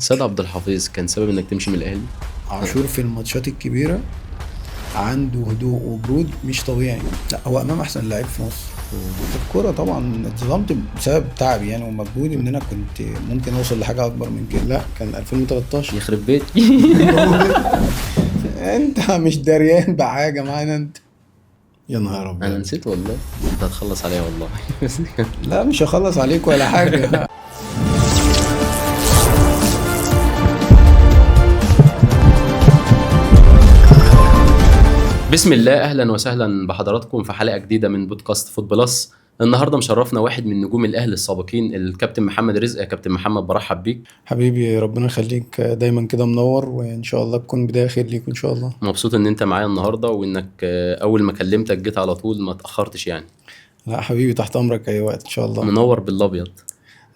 سيد عبد الحفيظ كان سبب انك تمشي من الاهلي؟ عاشور في الماتشات الكبيرة عنده هدوء وبرود مش طبيعي. لا، هو امام احسن لعيب في مصر. في الكوره طبعا اتظلمت بسبب تعبي يعني ومجهودي ان انا كنت ممكن اوصل لحاجه اكبر من كده. لا، كان 2013. يخرب بيت. انت مش دريان بحاجه معانا انت. يا نهار انا ابيض. نسيت والله، انت هتخلص عليا والله. لا، مش هخلص عليك ولا حاجه. بسم الله، اهلا وسهلا بحضراتكم في حلقه جديده من بودكاست فوت بلس. النهارده مشرفنا واحد من نجوم الاهلي السابقين، الكابتن محمد رزق. يا كابتن محمد، برحب بيك. حبيبي، ربنا يخليك دايما كده منور، وان شاء الله تكون بدايه خير ليك ان شاء الله. مبسوط ان انت معايا النهارده، وانك اول ما كلمتك جيت على طول، ما تاخرتش يعني. لا حبيبي، تحت امرك اي وقت ان شاء الله. منور بالابيض.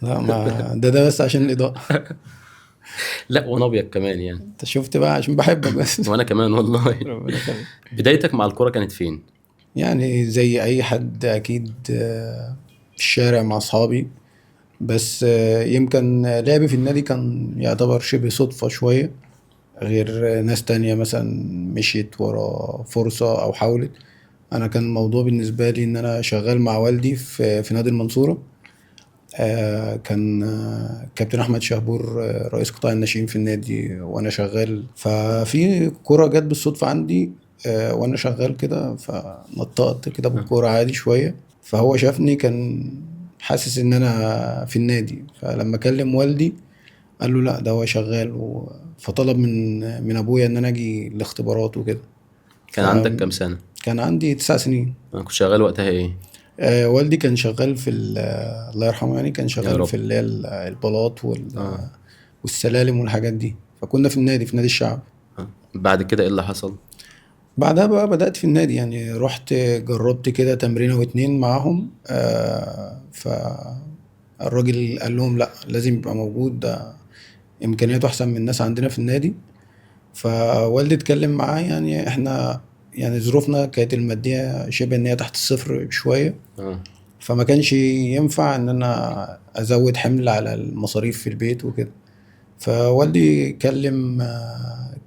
لا، ما ده بس عشان الاضاءه. لا، وانا ابيض كمان يعني. انت شفت بقى، عشان بحبك بس. وانا كمان والله. ربنا يخليك. بدايتك مع الكوره كانت فين؟ يعني زي اي حد اكيد، في الشارع مع اصحابي. بس يمكن لعبي في النادي كان يعتبر شبه صدفة شوية، غير ناس تانية مثلا مشيت ورا فرصة او حاولت. انا كان الموضوع بالنسبة لي ان انا شغال مع والدي في نادي المنصورة. كان كابتن احمد شهبور رئيس قطاع الناشئين في النادي وانا شغال، ففي كرة جت بالصدفة عندي. وانا شغال كده فنطقت كده بالكرة عادي شوية، فهو شافني، كان حاسس ان انا في النادي. فلما كلم والدي قال له لا، ده هو شغال فطلب من ابويا ان انا اجي الاختبارات وكده. كان عندك كام سنه؟ كان عندي 9 سنين. انا كنت شغال وقتها ايه؟ والدي كان شغال الله يرحمه، يعني كان يا شغال رب. في اللي هي البلاط اه. والسلالم والحاجات دي. فكنا في نادي الشعب. بعد كده ايه اللي حصل؟ بعدها بقى بدأت في النادي، يعني رحت جربت كده تمرينة واتنين معاهم. فالراجل قال لهم لا، لازم يبقى موجود، ده إمكانياته أحسن من الناس عندنا في النادي. فوالدي اتكلم معاه، يعني احنا يعني ظروفنا كانت المادية شبه ان هي تحت الصفر شوية. اه. فما كانش ينفع ان انا ازود حمل على المصاريف في البيت وكده. فوالدي كلم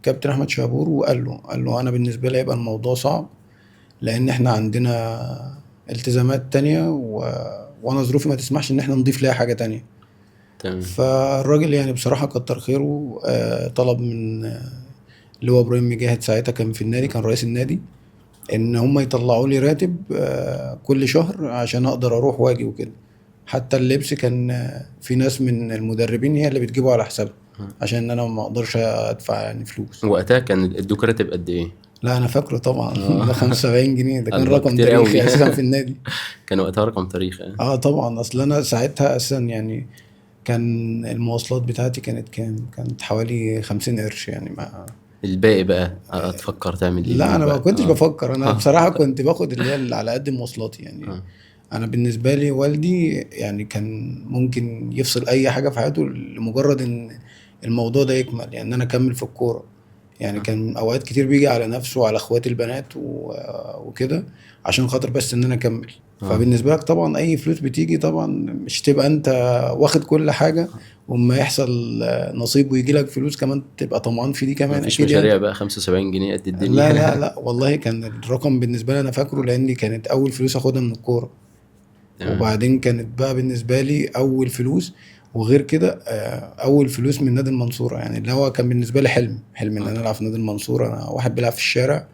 كابتن احمد شابور وقال له انا بالنسبه لي هيبقى الموضوع صعب، لان احنا عندنا التزامات تانية وانا ظروفي ما تسمحش ان احنا نضيف ليها حاجه تانية. تمام. فالراجل يعني بصراحه كتر خيره، طلب من اللي هو ابراهيم مجاهد، ساعتها كان في النادي، كان رئيس النادي، ان هم يطلعوا لي راتب كل شهر عشان اقدر اروح واجي وكده. حتى اللبس كان في ناس من المدربين هي اللي بتجيبه على حسابها، عشان انا ما اقدرش ادفع يعني فلوس. وقتها كان ادوك راتب قد ايه؟ لا انا فاكره طبعا. اه. ده 75 جنيه، ده كان الله، رقم كتير قوي. تاريخي اساسا في النادي. كان وقتها رقم تاريخي. اه طبعا، اصل انا ساعتها اساسا يعني كان المواصلات بتاعتي كانت كام؟ كانت حوالي 50 قرش يعني. ما الباقي بقى هتفكر تعمل ايه لا، بيه انا ما بقى؟ كنتش اه. بفكر، انا اه. بصراحة كنت باخد اللي هي اللي على قد مواصلاتي يعني. اه. انا بالنسبة لي والدي يعني كان ممكن يفصل اي حاجة في حياته لمجرد ان الموضوع ده يكمل، يعني ان انا اكمل في الكورة. يعني اه. كان اوقات كتير بيجي على نفسه وعلى اخواتي البنات وكده، عشان خاطر بس ان انا اكمل. اه. فبالنسبة لك طبعا اي فلوس بتيجي طبعا مش تبقى انت واخد كل حاجة، وما يحصل نصيب ويجي لك فلوس كمان تبقى طمعان في دي كمان، مفيش اكيد يعني. مشاريع بقى 75 جنيه قد لا لا الدنيا؟ لا، والله كان الرقم بالنسبة لي انا فاكره، لاني كانت اول فلوس اخدها من الكورة. تمام. وبعدين كانت بقى بالنسبة لي اول فلوس، وغير كده اول فلوس من نادي المنصورة، يعني اللي هو كان بالنسبة لي حلم ان اه. انا العب في نادي المنصورة. انا واحد بيلعب في الشارع،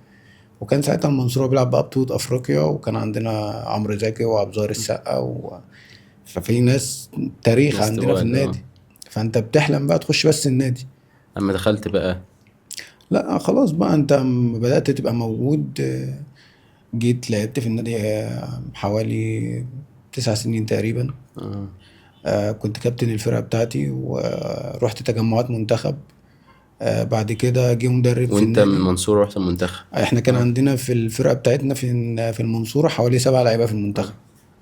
وكان ساعتها المنصورة بيلعب بقى بطولة افريقيا، وكان عندنا عمرو زكي وعبد الظاهر السقا ففي ناس تاريخ ناس عندنا في تقال. اه. النادي. فانت بتحلم بقى تخش بس النادي. اما دخلت بقى. لا خلاص بقى، انت أما بدأت تبقى موجود، جيت لعبت في النادي حوالي 9 سنين تقريبا. اه. كنت كابتن الفرقة بتاعتي ورحت تجمعات منتخب. بعد كده جه مدرب في وانت من النادي. المنصورة رحت المنتخب؟ احنا كان اه. عندنا في الفرقة بتاعتنا في المنصورة حوالي 7 لعيبة في اه. المنتخب.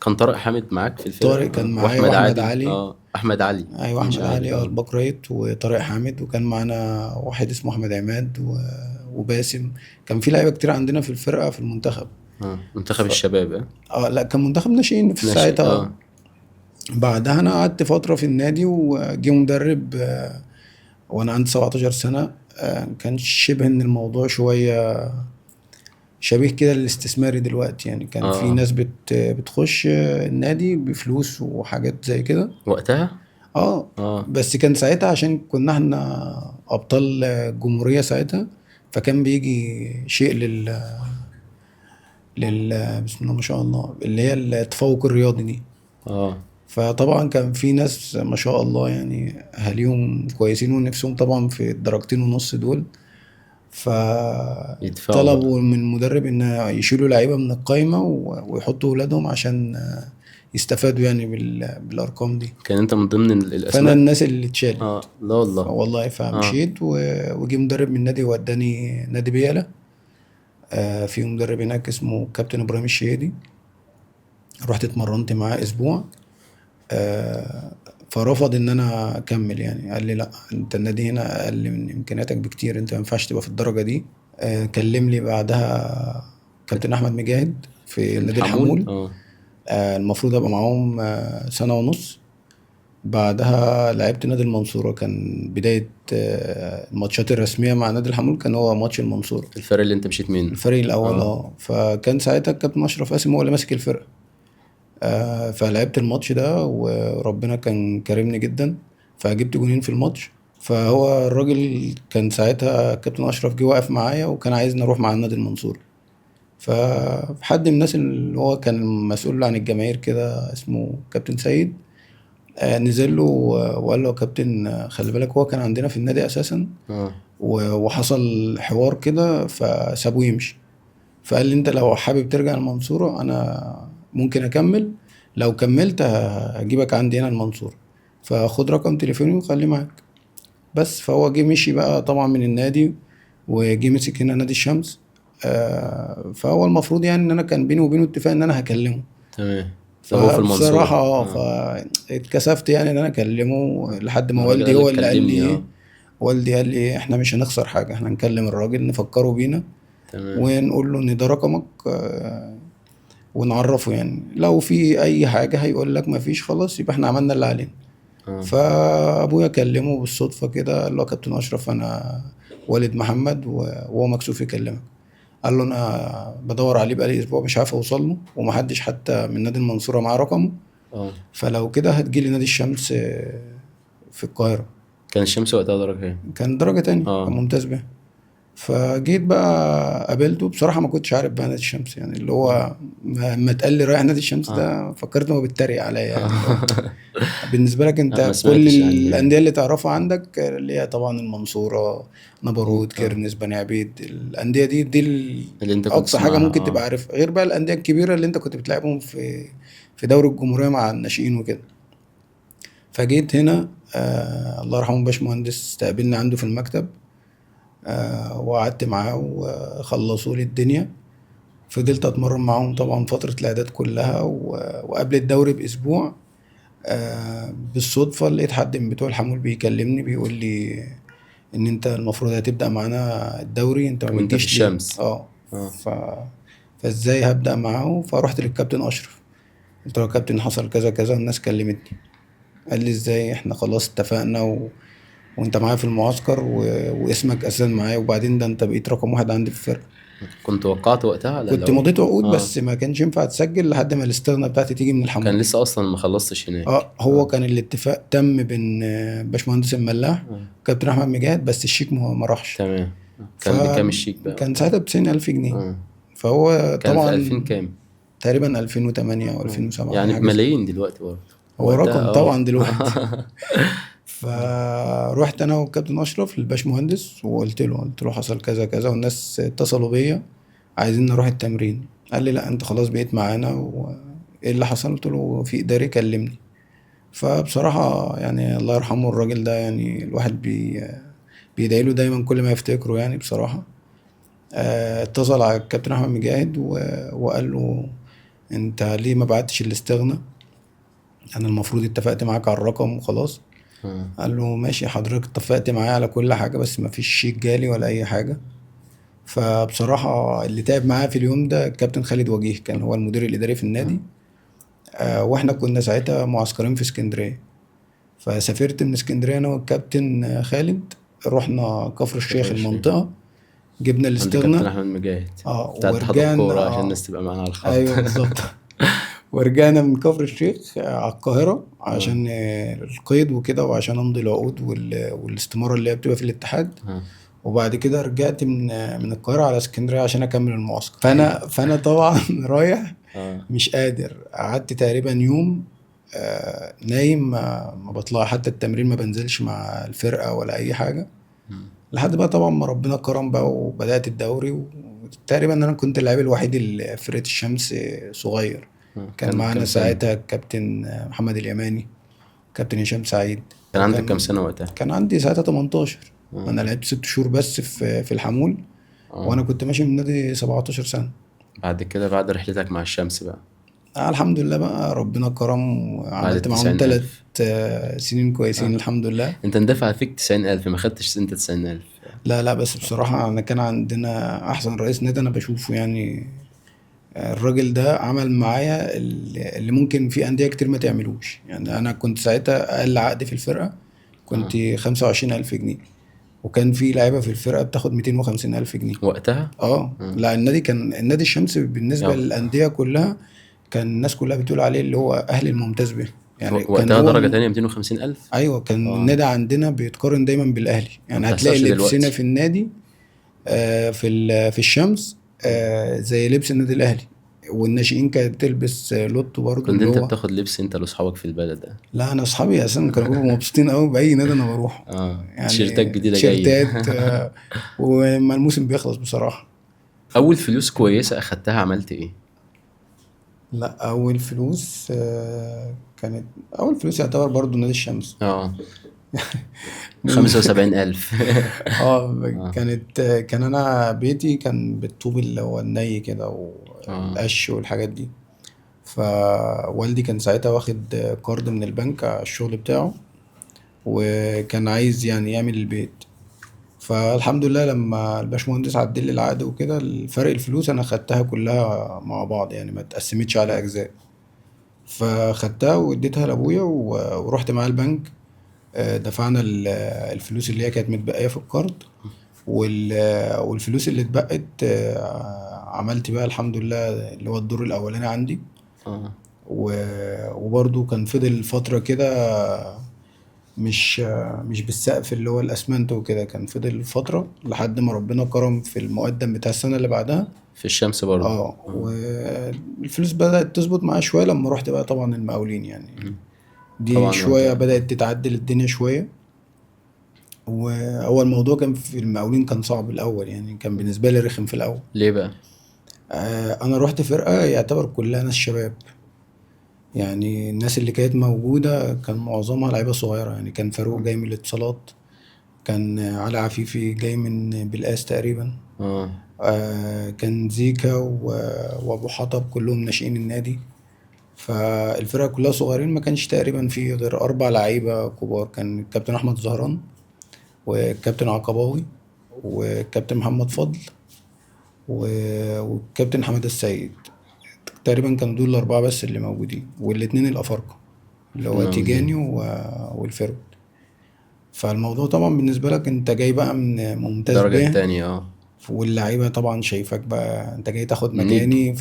كان طارق حامد معاك في الفرقة؟ طارق كان معايا، واحمد واحمد عادل. علي. اه، احمد علي. ايوه، مش احمد علي، عارف. اه. الباك رايت، وطارق حامد، وكان معانا واحد اسمه احمد عماد وباسم. كان في لعيبه كتير عندنا في الفرقه في المنتخب. اه، منتخب ف... الشباب. اه. لا، كان منتخب ناشئين في ناشئ. ساعتها. اه. بعدها انا قعدت فتره في النادي، وجي مدرب وانا عندي 17 سنة. كان شبه ان الموضوع شوية شبيه كده للاستثماري دلوقتي، يعني كان في اه ناس بتخش النادي بفلوس وحاجات زي كده. وقتها. اه اه بس كان ساعتها عشان كنا احنا ابطال الجمهورية ساعتها، فكان بيجي شيء بسم الله ما شاء الله اللي هي التفوق الرياضي دي. اه فطبعا كان في ناس ما شاء الله يعني اهاليهم كويسين ونفسهم طبعا في الدرجتين ونص دول، يدفعوا بقى. فطلبوا من المدرب ان يشيلوا لعيبه من القايمه ويحطوا ولادهم عشان يستفادوا يعني بالارقام دي. كان انت من ضمن فانا الاسماء؟ الناس اللي اتشالت. اه لا والله. والله اه فمشيت وجي مدرب من النادي وداني نادي بياله. في مدرب هناك اسمه كابتن ابراهيم الشهيدي، رحت اتمرنت معاه اسبوع. آه، فرفض ان انا اكمل، يعني قال لي لا انت النادي هنا اقل من امكانياتك بكتير، انت ما ينفعش تبقى في الدرجه دي. كلم لي بعدها كابتن احمد مجاهد في في نادي الحمول الحمول. اه. المفروض ابقى معاهم سنه ونص. بعدها لعبت نادي المنصوره، كان بدايه الماتشات الرسميه مع نادي الحمول كان هو ماتش المنصوره، الفرق اللي انت مشيت منه. الفريق الاول. اه فكان ساعتها الكابتن اشرف قاسم هو اللي ماسك الفرقه. فلعبت الماتش ده وربنا كان كرمني جدا، فجبت جونين في الماتش. فهو الراجل كان ساعتها كابتن اشرف جه واقف معايا وكان عايزني اروح مع النادي المنصوري. فحد من الناس اللي هو كان مسؤول عن الجماهير كده اسمه كابتن سيد، نزل له وقال له يا كابتن خلي بالك هو كان عندنا في النادي اساسا، اه وحصل حوار كده فسابوه يمشي. فقال لي انت لو حابب ترجع المنصورة انا ممكن اكمل، لو كملت هجيبك عندي هنا المنصورة، فخد رقم تليفوني وخليه معاك. بس فهو جه مشي بقى طبعا من النادي وجه مسك هنا نادي الشمس. فهو المفروض يعني ان انا كان بيني وبينه اتفاق ان انا هكلمه. تمام. ده هو في فبصراحة المنصورة اه. فاتكسفت يعني ان انا اكلمه لحد ما الراجل والدي قال هو لك اللي قال لي كلمني ايه. اه. والدي قال لي احنا مش هنخسر حاجة، احنا نكلم الراجل نفكره بينا تمام. ونقول له ان ده رقمك، ونعرفه يعني لو في اي حاجة هيقول لك مفيش خلاص يبقى احنا عملنا اللي علينا. اه فابويا كلمه بالصدفة كده قال له يا كابتن اشرف انا والد محمد وهو مكسوف يكلمك. قال له انا بدور عليه بقالي اسبوع مش عارف اوصل له، ومحدش حتى من نادي المنصورة معاه رقمه، اه. فلو كده هتجيلي نادي الشمس في القاهرة. كان الشمس وقتها درجة ايه؟ كان درجة تانية، كان اه ممتاز به. فجيت بقى قابلته، بصراحة ما كنتش عارف بقى نادي الشمس يعني اللي اه. هو ما اتقال لي رايح نادي الشمس اه ده فكرت انه بيتريق عليا، يعني اللي هو بالنسبة لك لا ما انت كل سمعتش عن. الأندية اللي تعرفها عندك اللي هي طبعا المنصورة، نبرود، اه كيرنس، بني عبيد، الأندية دي اللي انت كنت أقصى حاجة تسمعها ممكن تبقى اه. عارفها، غير بقى الأندية الكبيرة اللي انت كنت بتلعبهم في دوري الجمهورية مع الناشئين وكده. فجيت هنا الله يرحمه باشمهندس استقبلني عنده في المكتب. وقعدت معاه وخلصوا لي الدنيا. فضلت اتمرن معاهم طبعا فترة الاعداد كلها وقبل الدوري باسبوع بالصدفة لقيت حد من بتوع الحمول بيكلمني بيقول لي ان انت المفروض هتبدأ معانا الدوري، انت ما وانت في بتجيش ليه؟ الشمس. اه ف... فازاي هبدأ معاه؟ فرحت للكابتن اشرف قلت له يا كابتن حصل كذا كذا الناس كلمتني. قال لي ازاي؟ احنا خلاص اتفقنا وانت معايا في المعسكر واسمك اساسا معايا، وبعدين ده انت بقيت رقم واحد عندي في الفرقة. كنت وقعت وقتها على كنت العقود. مضيت عقود اه بس ما كانش ينفع تسجل لحد ما الاستغنى بتاعتي تيجي من كان الحمول. لسه اصلا ما خلصتش هناك هو اه. كان الاتفاق تم بين باشمهندس الملاح اه وكابتن احمد مجاهد، بس الشيك ما راحش. تمام. كان بكام الشيك بقى فكان وقتها؟ ساعتها ب90,000 جنيه. اه فهو كان في طبعا 2000 كام؟ تقريبا 2008 أو اه 2007 يعني حاجة زي كده. بملايين دلوقتي برضه. هو وقتها رقم اه. طبعا دلوقتي. فروحت انا والكابتن اشرف للباشمهندس قلت له حصل كذا كذا والناس اتصلوا بيا عايزين نروح التمرين. قال لي لا انت خلاص بقيت معانا، وايه اللي حصل؟ قلت له في اداري كلمني. فبصراحة يعني الله يرحمه الراجل ده، يعني الواحد بيدعي له دايما كل ما يفتكره يعني بصراحة. اتصل على الكابتن احمد مجاهد وقال له انت ليه ما بعتش الاستغنى؟ انا المفروض اتفقت معاك على الرقم وخلاص. اه قال له ماشي حضرتك اتفقت معايا على كل حاجة بس ما فيش شيك جالي ولا اي حاجة. فبصراحة اللي تعب معايا في اليوم ده الكابتن خالد وجيه، كان هو المدير الاداري في النادي. اه. واحنا كنا ساعتها معسكرين في اسكندرية. فسافرت من اسكندريه انا والكابتن خالد، رحنا كفر الشيخ كفر الشيخ المنطقه، جبنا عند كابتن الاستغنى. احمد مجاهد اه بتاع اتحاد ورجعنا الكوره عشان الناس تبقى معانا على الخط. ايوه بالظبط. ورجعنا من كفر الشيخ على القاهره اه عشان القيد وكده، وعشان امضي العقود والاستماره اللي هي بتبقى في الاتحاد. اه وبعد كده رجعت من القاهره على اسكندريه عشان اكمل المعسكر. فانا طبعا رايح اه مش قادر، قعدت تقريبا يوم نايم، ما بطلع حتى التمرين، ما بنزلش مع الفرقة ولا أي حاجة. مم. لحد بقى طبعا ما ربنا كرم بقى وبدأت الدوري، وتقريبا أنا كنت اللاعب الوحيد اللي في فرقة الشمس صغير. كان كان معانا كام سنه؟ ساعتها الكابتن محمد اليماني، كابتن هشام سعيد. كان عندك كام سنه وقتها؟ كان عندي ساعتها 18. اه أنا لعبت 6 شهور بس في الحمول، وأنا اه كنت ماشي من نادي 17 سنة. بعد كده بعد رحلتك مع الشمس بقى الحمد لله بقى ربنا كرم، بعد وعملت معاهم 90,000 3 سنين كويسين اه الحمد لله. انت اندفع فيك 90,000 ما خدتش انت 90,000. لا لا، بس بصراحة أنا كان عندنا أحسن رئيس نادي أنا بشوفه يعني. الراجل ده عمل معايا اللي ممكن في أندية كتير ما تعملوش. يعني أنا كنت ساعتها أقل عقد في الفرقة كنت اه 25,000 جنيه، وكان في لعيبة في الفرقة بتاخد 250,000 جنيه. وقتها اه لا، النادي الشمس بالنسبة اه للأندية كلها كان الناس كلها بتقول عليه اللي هو أهل الممتاز به. يعني كان وقتها هو درجة تانية 250,000. ايوه، كان اه النادي عندنا بيتقارن دايما بالاهلي. ما يعني هتلاقي بتحصلش لبسنا دلوقتي. في النادي في الشمس زي لبس النادي الاهلي. والناشئين كانت بتلبس لوتو برضو كنت اللي انت هو. بتاخد لبس انت لاصحابك في البلد ده؟ لا انا اصحابي اساسا كانوا بيبقوا مبسوطين قوي باي نادي انا بروح. اه تيشيرتات يعني جديدة جاية. تيشيرتات وما الموسم بيخلص بصراحة. اول فلوس كويسة اخدتها عملت ايه؟ لا اول فلوس كانت اول فلوس يعتبر برضو نادي الشمس. اه من 75,000. اه كان انا بيتي كان بالطوب اللي هو الني كده اه والقش والحاجات دي. فوالدي كان ساعتها واخد قرض من البنك على الشغل بتاعه، وكان عايز يعني يعمل البيت. فالحمد لله لما الباشمهندس عدل لي العقد وكده، الفرق الفلوس انا خدتها كلها مع بعض، يعني ما اتقسمتش على اجزاء. فخدتها واديتها لابويا ورحت معاه البنك. دفعنا الفلوس اللي هي كانت متبقية في القرض، والفلوس اللي اتبقت عملت بقى الحمد لله اللي هو الدور الأولاني عندي. اه وبرضو كان فضل فترة كده مش مش بالسقف اللي هو الأسمنت وكده، كان فضل فترة لحد ما ربنا كرم في المقدم بتاع السنة اللي بعدها. في الشمس برضو. اه اه والفلوس بدأت تظبط معايا شوية لما رحت بقى طبعا المقاولين يعني. مم. دي طبعا وانت شوية بدأت تتعدل الدنيا شوية. وهو الموضوع كان في المقاولين كان صعب الأول، يعني كان بالنسبة لي رخم في الأول. ليه بقى؟ أنا رحت فرقة يعتبر كلها ناس شباب. يعني الناس اللي كانت موجودة كان معظمها لعيبة صغيرة. يعني كان فاروق اه جاي من الاتصالات، كان علي عفيفي جاي من بالقاس تقريبا، اه كان زيكا وأبو حطب كلهم ناشئين النادي. فالفرقة كلها صغيرين، ما كانش تقريبا فيه غير 4 لعيبة كبار. كان الكابتن أحمد زهران، والكابتن عقباوي، والكابتن محمد فضل، والكابتن حمادة السيد. تقريبا كانوا دول الأربعة بس اللي موجودين، والاتنين الأفارقة اللي هو تيجاني المقاولين. والفيرود. فالموضوع طبعا بالنسبة لك انت جاي بقى من ممتاز الدرجة به، التانية اه واللعيبة طبعا شايفك بقى انت جاي تاخد نجم. مكاني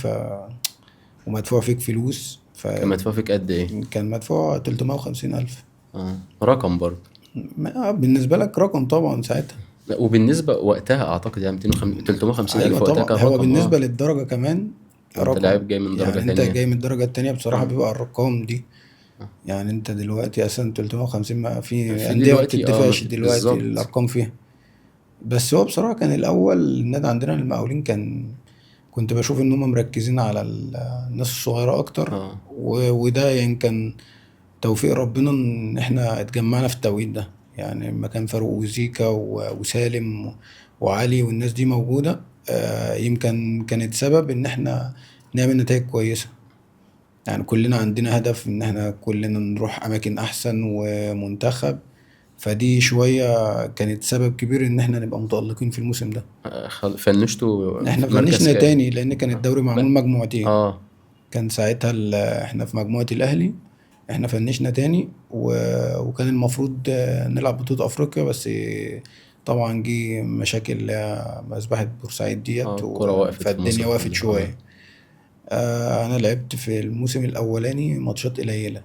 ومدفوع فيك فلوس. كان مدفوع فيك قد ايه؟ فكان مدفوع 350,000. اه رقم برضو. بالنسبة لك رقم طبعا ساعتها. لا وبالنسبة وقتها اعتقد يعني 350 ايوه الف وقتها طبعا، كان هو رقم بالنسبة للدرجة كمان وانت رقم. لاعب جاي من درجة يعني انت تانية. جاي من الدرجة التانية بصراحة اه بيبقى الارقام دي. آه. يعني انت دلوقتي اصلا 350 ما في في اندية ما دلوقتي اه ما بتدفعش في دلوقتي بالظبط. الارقام فيها. بس هو بصراحة كان الاول النادي عندنا المقاولين كنت بشوف ان هم مركزين على الناس الصغيرة اكتر. اه وده يعني كان توفيق ربنا ان احنا اتجمعنا في التوقيت ده. يعني لما كان فاروق وزيكا وسالم وعلي والناس دي موجودة، يمكن كانت سبب ان احنا نعمل نتائج كويسة. يعني كلنا عندنا هدف ان احنا كلنا نروح اماكن احسن ومنتخب. فدي شوية كانت سبب كبير ان احنا نبقى متألقين في الموسم ده. فنشته احنا في مركز فنشنا كام؟ تاني لان كان الدوري معمول لا مجموعتين. اه كان ساعتها احنا في مجموعة الاهلي، احنا فنشنا تاني وكان المفروض نلعب بطولة افريقيا، بس طبعا جه مشاكل مذبحة بورسعيد ديت الكرة وقفت في فالدنيا مصر وقفت كلها. شوية. انا لعبت في الموسم الاولاني ماتشات قليلة،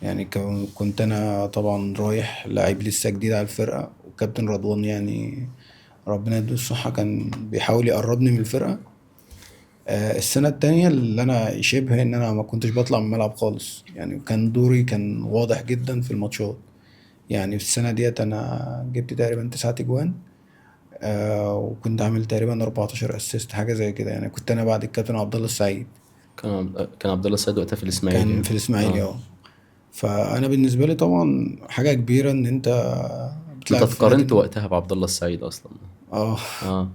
يعني كنت انا طبعا رايح لعيب لسه جديد على الفرقة، والكابتن رضوان يعني ربنا يديه الصحة كان بيحاول يقربني من الفرقة. السنة التانية اللي أنا شبه إن أنا ما كنتش بطلع من الملعب خالص، يعني كان دوري كان واضح جدا في الماتشات. يعني في السنة ديت أنا جبت تقريبا 9 تجوان، وكنت عامل تقريبا 14 اسيست حاجة زي كده، يعني كنت أنا بعد الكابتن عبد الله السعيد. كان عبد الله السيد وقتها في الاسماعيلي كان يعني. في الإسماعيلي اه. اه. فأنا بالنسبة لي طبعا حاجة كبيرة إن أنت انت بتلعب في اتقارنت نادي. وقتها بعبد الله السعيد اصلا؟ اه. اه.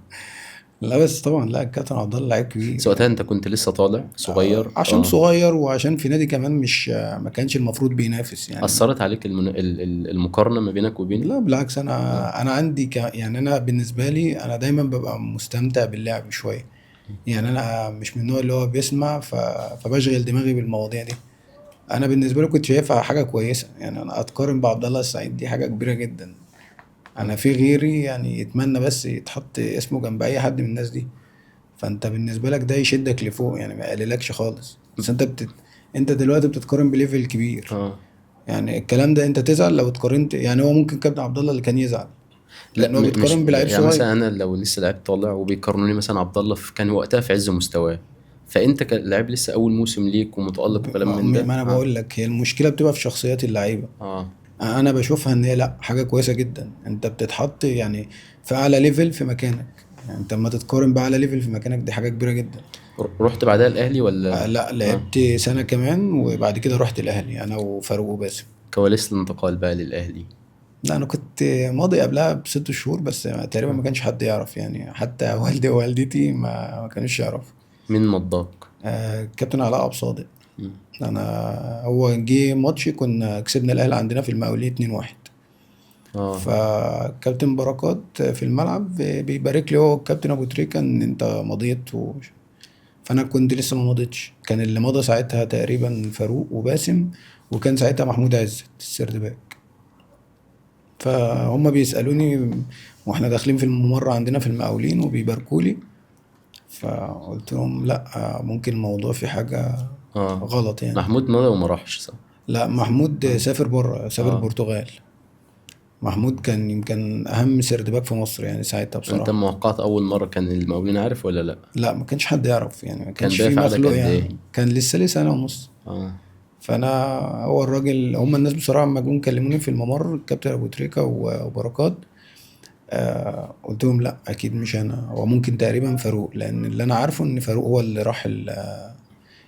لا بس طبعا لا، الكابتن عبد الله لعيب كبير بس وقتها يعني. انت كنت لسه طالع صغير. عشان اه. صغير وعشان في نادي كمان مش ما كانش المفروض بينافس يعني. اثرت عليك المقارنه ما بينك وبينه؟ لا بالعكس، اه. انا عندي يعني انا بالنسبه لي انا دايما ببقى مستمتع باللعب شويه. يعني انا مش من النوع اللي هو بيسمع فبشغل دماغي بالمواضيع دي. انا بالنسبه لي كنت شايفها حاجه كويسه، يعني انا اتقارن بعبد الله السعيد دي حاجه كبيره جدا. انا في غيري يعني يتمنى بس يتحط اسمه جنب اي حد من الناس دي. فانت بالنسبه لك ده يشدك لفوق، يعني ما يقللكش خالص، بس انت دلوقتي بتتقارن بليفل كبير. اه. يعني الكلام ده انت تزعل لو اتقارنت، يعني هو ممكن كابتن عبد الله اللي كان يزعل لا، لان هو مش بيتقارن بلعيب يعني صغير. مثلا انا لو لسه لعيب طالع وبيقارنوني مثلا عبد الله كان وقتها في عز مستواه، فانت كلاعب لسه اول موسم ليك ومتالق وكلام من ده. ما انا اه. بقول لك هي المشكله بتبقى في شخصيات اللعيبه. اه. انا بشوفها ان هي لا حاجه كويسه جدا، انت بتتحط يعني في اعلى ليفل في مكانك. يعني انت لما تتقارن باعلى ليفل في مكانك دي حاجه كبيره جدا. رحت بعدها الاهلي ولا؟ لا اه. لعبت سنه كمان وبعد كده رحت الاهلي انا وفاروق وباسم. كواليس الانتقال بقى للاهلي. لا انا كنت ماضي قبلها ب6 شهور، بس تقريبا آه. ما كانش حد يعرف، يعني حتى والدي ووالدتي ما كانوش يعرفوا. مين مضاك؟ كابتن علاء عبد صادق. مم. انا هو جه ماتش كنا كسبنا الاهلي عندنا في المقاولين 2-1. اه. فكابتن بركات في الملعب بيبارك لي هو الكابتن ابو تريكة ان انت مضيت فانا كنت لسه ما مضيتش، كان اللي مضى ساعتها تقريبا فاروق وباسم، وكان ساعتها محمود عزت السردباك. فهم بيسالوني واحنا داخلين في الممر عندنا في المقاولين وبيباركوا لي، فقلت لهم لا، ممكن الموضوع في حاجه اه. غلط يعني. محمود مضى وما راحش، صح؟ لا محمود اه. سافر بره، سافر اه. البرتغال. محمود كان يمكن اهم سردباك في مصر يعني ساعتها انت بصراحه. موقعت اول مره كان المقاولين عارف ولا لا؟ لا ما كانش حد يعرف، يعني ما كان كانش في دافع لك مخلوق، قد ايه؟ يعني كان لسه لي سنة ونص. اه. فانا هو الراجل، هم الناس بصراحة لما جم كلموني في الممر الكابتن ابو تريكة وبركات، قلت لهم لا اكيد مش انا، هو ممكن تقريبا فاروق، لان اللي انا عارفه ان فاروق هو اللي راح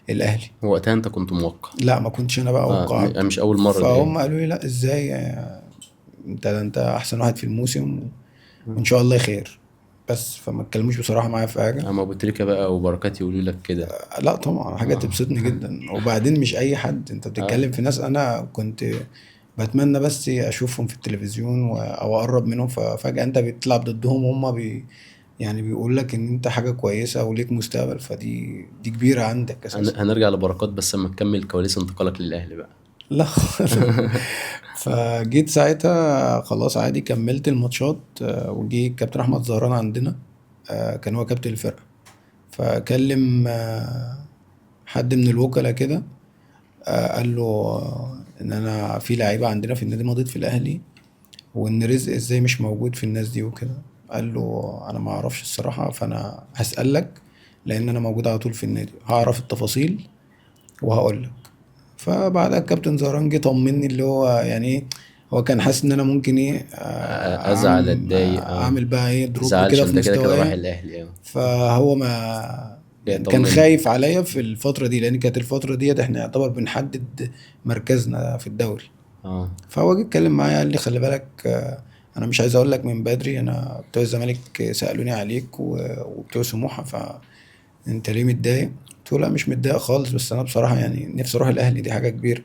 الاهلي. وقتها انت كنت موقع؟ لا ما كنتش انا بقى اه، وقعت. مش اول مره دي فهم ايه؟ قالوا لي لا ازاي، انت احسن واحد في الموسم وان شاء الله خير. بس فما اتكلموش بصراحة معايا في حاجة. اما ابو تريكه بقى وبركات يقولوا لك كده؟ لا طبعا حاجة اه. تبسطني جدا، وبعدين مش أي حد، أنت اه. بتتكلم في ناس أنا كنت بتمنى بس أشوفهم في التلفزيون أو أقرب منهم، ففجأة أنت بتلعب ضدهم هما يعني بيقول لك إن أنت حاجة كويسة وليك مستقبل، دي كبيرة عندك أساسا. هنرجع لبركات بس اما تكمل كواليس انتقالك للاهلي بقى. لا فجيت ساعتها خلاص عادي كملت الماتشات، وجي الكابتن أحمد زهران عندنا، كان هو كابتن الفرقة. فكلم حد من الوكلاء كده، قال له ان انا في لعيبه عندنا في النادي مضيت في الاهلي، وان رزق ازاي مش موجود في الناس دي وكده. قال له انا ما اعرفش الصراحه، فانا هسالك لان انا موجود على طول في النادي، هعرف التفاصيل وهقول لك. فبعدها الكابتن زهران جه طمني، اللي هو يعني ايه، هو كان حاسس ان انا ممكن ايه، ازعل اتضايق، اه. اعمل بقى ايه دروب تزعلش، كده في انت كده كده رايح مستواي. الاهلي، اه. فهو ما جاي يعني كان طمني. خايف عليا في الفترة دي، لأن كانت الفترة ديت احنا يعتبر بنحدد مركزنا في الدوري. اه. فهو جه اتكلم معايا قال لي خلي بالك، أنا مش عايز أقول لك من بدري، أنا بتوع الزمالك سألوني عليك وبتوع سموحة، فأنت ليه متضايق؟ قلت له لا مش متضايق خالص، بس أنا بصراحة يعني نفسي أروح الأهلي، دي حاجة كبيرة،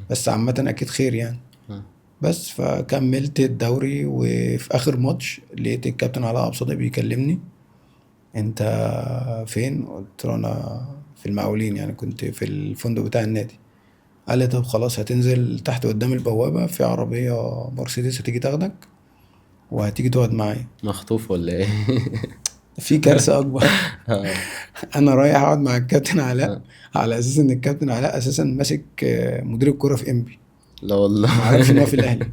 بس عامة أكيد خير يعني. آه. بس فكملت الدوري، وفي آخر ماتش لقيت الكابتن علاء عبد الصادق بيكلمني، انت فين؟ قلت له انا في المقاولين، يعني كنت في الفندق بتاع النادي. قال لي طب خلاص هتنزل تحت قدام البوابة في عربية مرسيدس هتيجي تاخدك وهتيجي تقعد معايا. مخطوف ولا ايه؟ في كارثة أكبر. اه. أنا رايح أقعد مع الكابتن علاء آه. على أساس إن الكابتن علاء أساسا ماسك مدير الكرة في إنبي، لا والله. ما أعرفش إن هو في الأهلي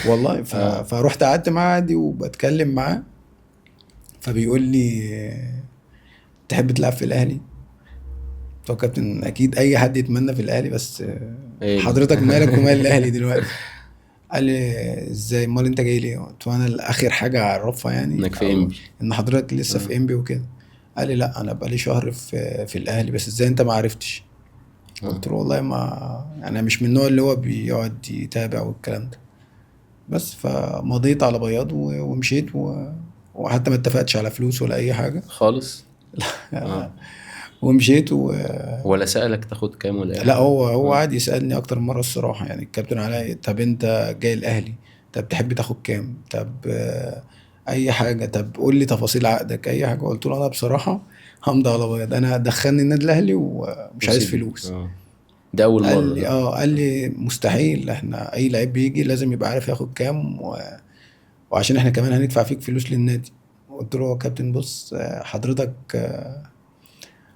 والله. اه. فروحت قعدت معاه عادي وبتكلم معاه، فبيقول لي تحب تلعب في الأهلي؟ قلت له كابتن أكيد أي حد يتمنى في الأهلي، بس ايه حضرتك مالك ومال الأهلي دلوقتي؟ قال لي ازاي امال انت جاي ليه؟ قلت له انا اخر حاجه اعرفها يعني انك في او انبي. ان حضرتك لسه اه. في انبي وكده. قال لي لا انا بقالي شهر في الاهلي، بس ازاي انت ما عرفتش؟ اه. قلت له والله ما يعني انا مش من النوع اللي هو بيقعد يتابع والكلام ده. بس فمضيت على بياض ومشيت وحتى ما اتفقتش على فلوس ولا اي حاجه. خالص. اه. ومشيت ولا سألك تاخد كام ولا اي لا حاجة؟ هو اه. قعد يسالني اكتر من مره الصراحه، يعني الكابتن علاء طب انت جاي الاهلي، طب تحب تاخد كام، طب اي حاجه، طب قول لي تفاصيل عقدك اي حاجه. قلت له انا بصراحه همضي على بياض، انا دخلني النادي الاهلي ومش عايز وسيبني. فلوس. اه. ده اول قال مرة لي ده. قال لي مستحيل، احنا اي لعيب بيجي لازم يبقى عارف ياخد كام وعشان احنا كمان هندفع فيك فلوس للنادي. قلت له يا كابتن بص حضرتك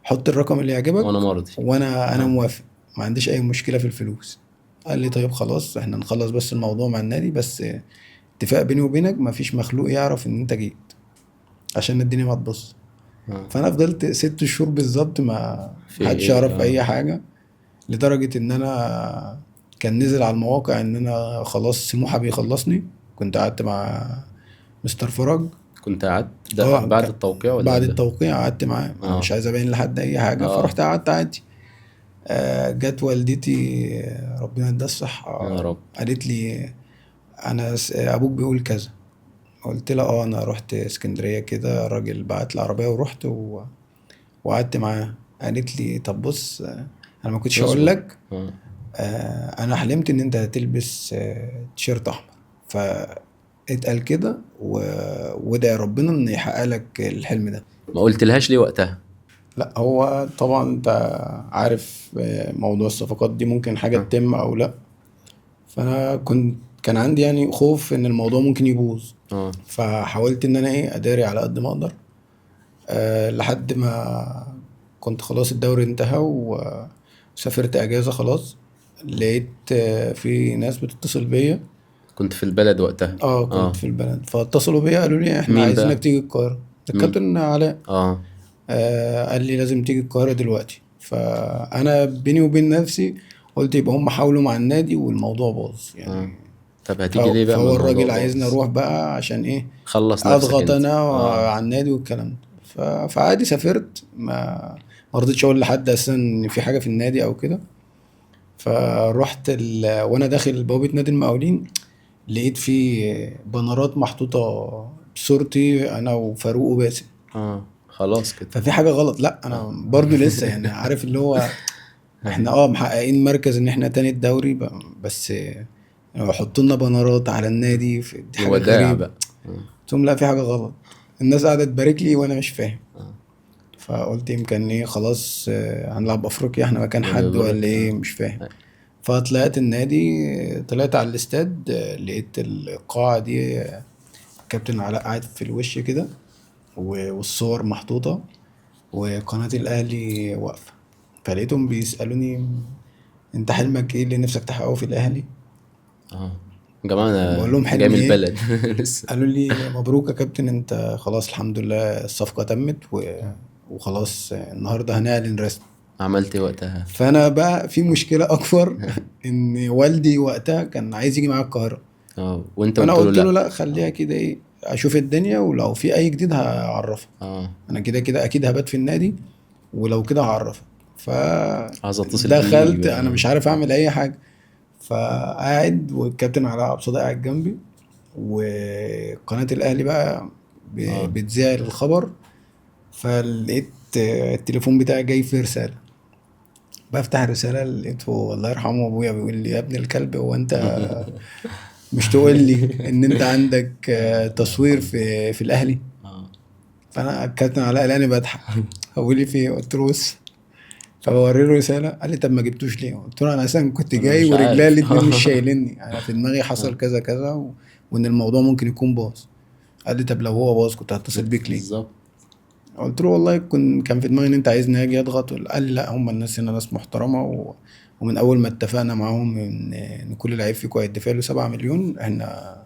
حط الرقم اللي وانا يعجبك مرضي. وانا اه. موافق، ما عنديش اي مشكله في الفلوس. قال لي طيب خلاص احنا نخلص بس الموضوع مع النادي، بس اتفاق بيني وبينك ما فيش مخلوق يعرف ان انت جيت عشان الدنيا ما تبص. اه. فانا فضلت 6 شهور بالظبط ما في حدش ايه؟ يعرف اه. اي حاجه، لدرجه ان انا كان نزل على المواقع ان انا خلاص سموحه بيخلصني. كنت قعدت مع مستر فرج. كنت قعدت ده اه بعد التوقيع ولا بعد قبلها؟ التوقيع قعدت معاه، انا مش اه. عايز ابين لحد اي حاجه، اه. فرحت قعدت عادي. جت والدتي ربنا يديها الصحة يا رب. قالت لي انا ابوك بيقول كذا. قلت لها اه انا رحت اسكندرية كده، الراجل بعت العربية ورحت وقعدت معاه. قالت لي طب بص انا ما كنتش هقول اصبر. لك اه. انا حلمت ان انت هتلبس تيشيرت احمر، فاتقل كده وادعي ربنا ان يحقق لك الحلم ده. ما قلتلهاش ليه وقتها؟ لا هو طبعا انت عارف موضوع الصفقات دي ممكن حاجة اه. تتم او لا. فانا كان عندي يعني خوف ان الموضوع ممكن يبوظ، اه. فحاولت ان انا اداري على قد ما اقدر لحد ما كنت خلاص الدوري انتهى وسافرت اجازة خلاص. لقيت في ناس بتتصل بيا. كنت في البلد وقتها؟ اه كنت اه. في البلد، فاتصلوا بيا قالوا لي احنا مين عايزينك بقى؟ تيجي القاهرة. مين؟ الكابتن علاء اه. قال لي لازم تيجي القاهرة دلوقتي. فانا بيني وبين نفسي قلت يبقى هم حاولوا مع النادي والموضوع باظ اه. يعني. طب هتيجي ليه بقى ما فهو الموضوع الراجل عايزني باظ؟ اروح بقى عشان ايه؟ خلص نفسك اضغط انت. انا اه. على النادي والكلام ده. فعادي سافرت، ما رضيتش اقول لحد اساسا ان في حاجه في النادي او كده. فرحت وانا داخل بوابه نادي المقاولين لقيت في بنرات محطوطه بصورتي انا وفاروق وباسم. اه. خلاص كده. ففي حاجه غلط، لا اه. انا برضو لسه يعني عارف اللي هو احنا محققين مركز ان احنا تاني الدوري بس يحطوا لنا بنرات على النادي دي حاجه الوداع غريبه. بقى. اه. قلت لهم لا في حاجه غلط، الناس قاعده تبارك لي وانا مش فاهم. اه. فقلت يمكن ايه خلاص هنلعب افريقيا احنا مكان ده اللي حد يضرك. ولا ايه اه. مش فاهم. اه. فطلعت النادي طلعت على الاستاد لقيت القاعه دي كابتن علاء قاعد في الوش كده والصور محطوطه وقناه الاهلي واقفه. فلقيتهم بيسالوني انت حلمك ايه اللي نفسك تحققه في الاهلي؟ يا جماعة بقول انا لهم جاي من حلمي ايه؟ البلد. لسه. قالوا لي مبروك يا كابتن انت خلاص الحمد لله الصفقة تمت وخلاص النهارده هنعلن رسمي. عملت ايه وقتها؟ فانا بقى في مشكلة اكبر ان والدي وقتها كان عايز يجي معايا القاهرة. اه. وانت فانا قلت له قلت له لا؟ لا خليها كده ايه اشوف الدنيا ولو في اي جديد هعرفك. اه. انا كده كده اكيد هبات في النادي ولو كده هعرفك. عايز اتصل بيه فدخلت انا مش عارف اه. اعمل اي حاجة. فقاعد والكابتن علاء عبد الصادق قاعد جنبي وقناة الأهلي بقى اه. بتذيع الخبر. فلقيت التليفون بتاعي جاي فيه رسالة. بفتح الرسالة لقيته الله يرحمه أبويا بيقول لي يا ابن الكلب هو أنت مش تقول لي إن أنت عندك الله تصوير يرحمه. في الأهلي؟ اه. فأنا الكابتن علاء لقاني بضحك. هو لي في إيه؟ قلت له بص فبوري له رساله، قال لي طب ما جبتوش ليه؟ قلت له انا اصلا كنت انا جاي مش ورجلي عارف. الاتنين مش شايليني، انا في دماغي حصل كذا كذا وان الموضوع ممكن يكون باظ. قال لي طب لو هو باظ كنت هتصل بيك ليه؟ بالظبط. قلت له والله كان في دماغي ان انت عايزني اجي اضغط. قال لي لا، هم الناس هنا ناس محترمه ومن اول ما اتفقنا معاهم ان كل لعيب فيكم هيدفع له 7 مليون، احنا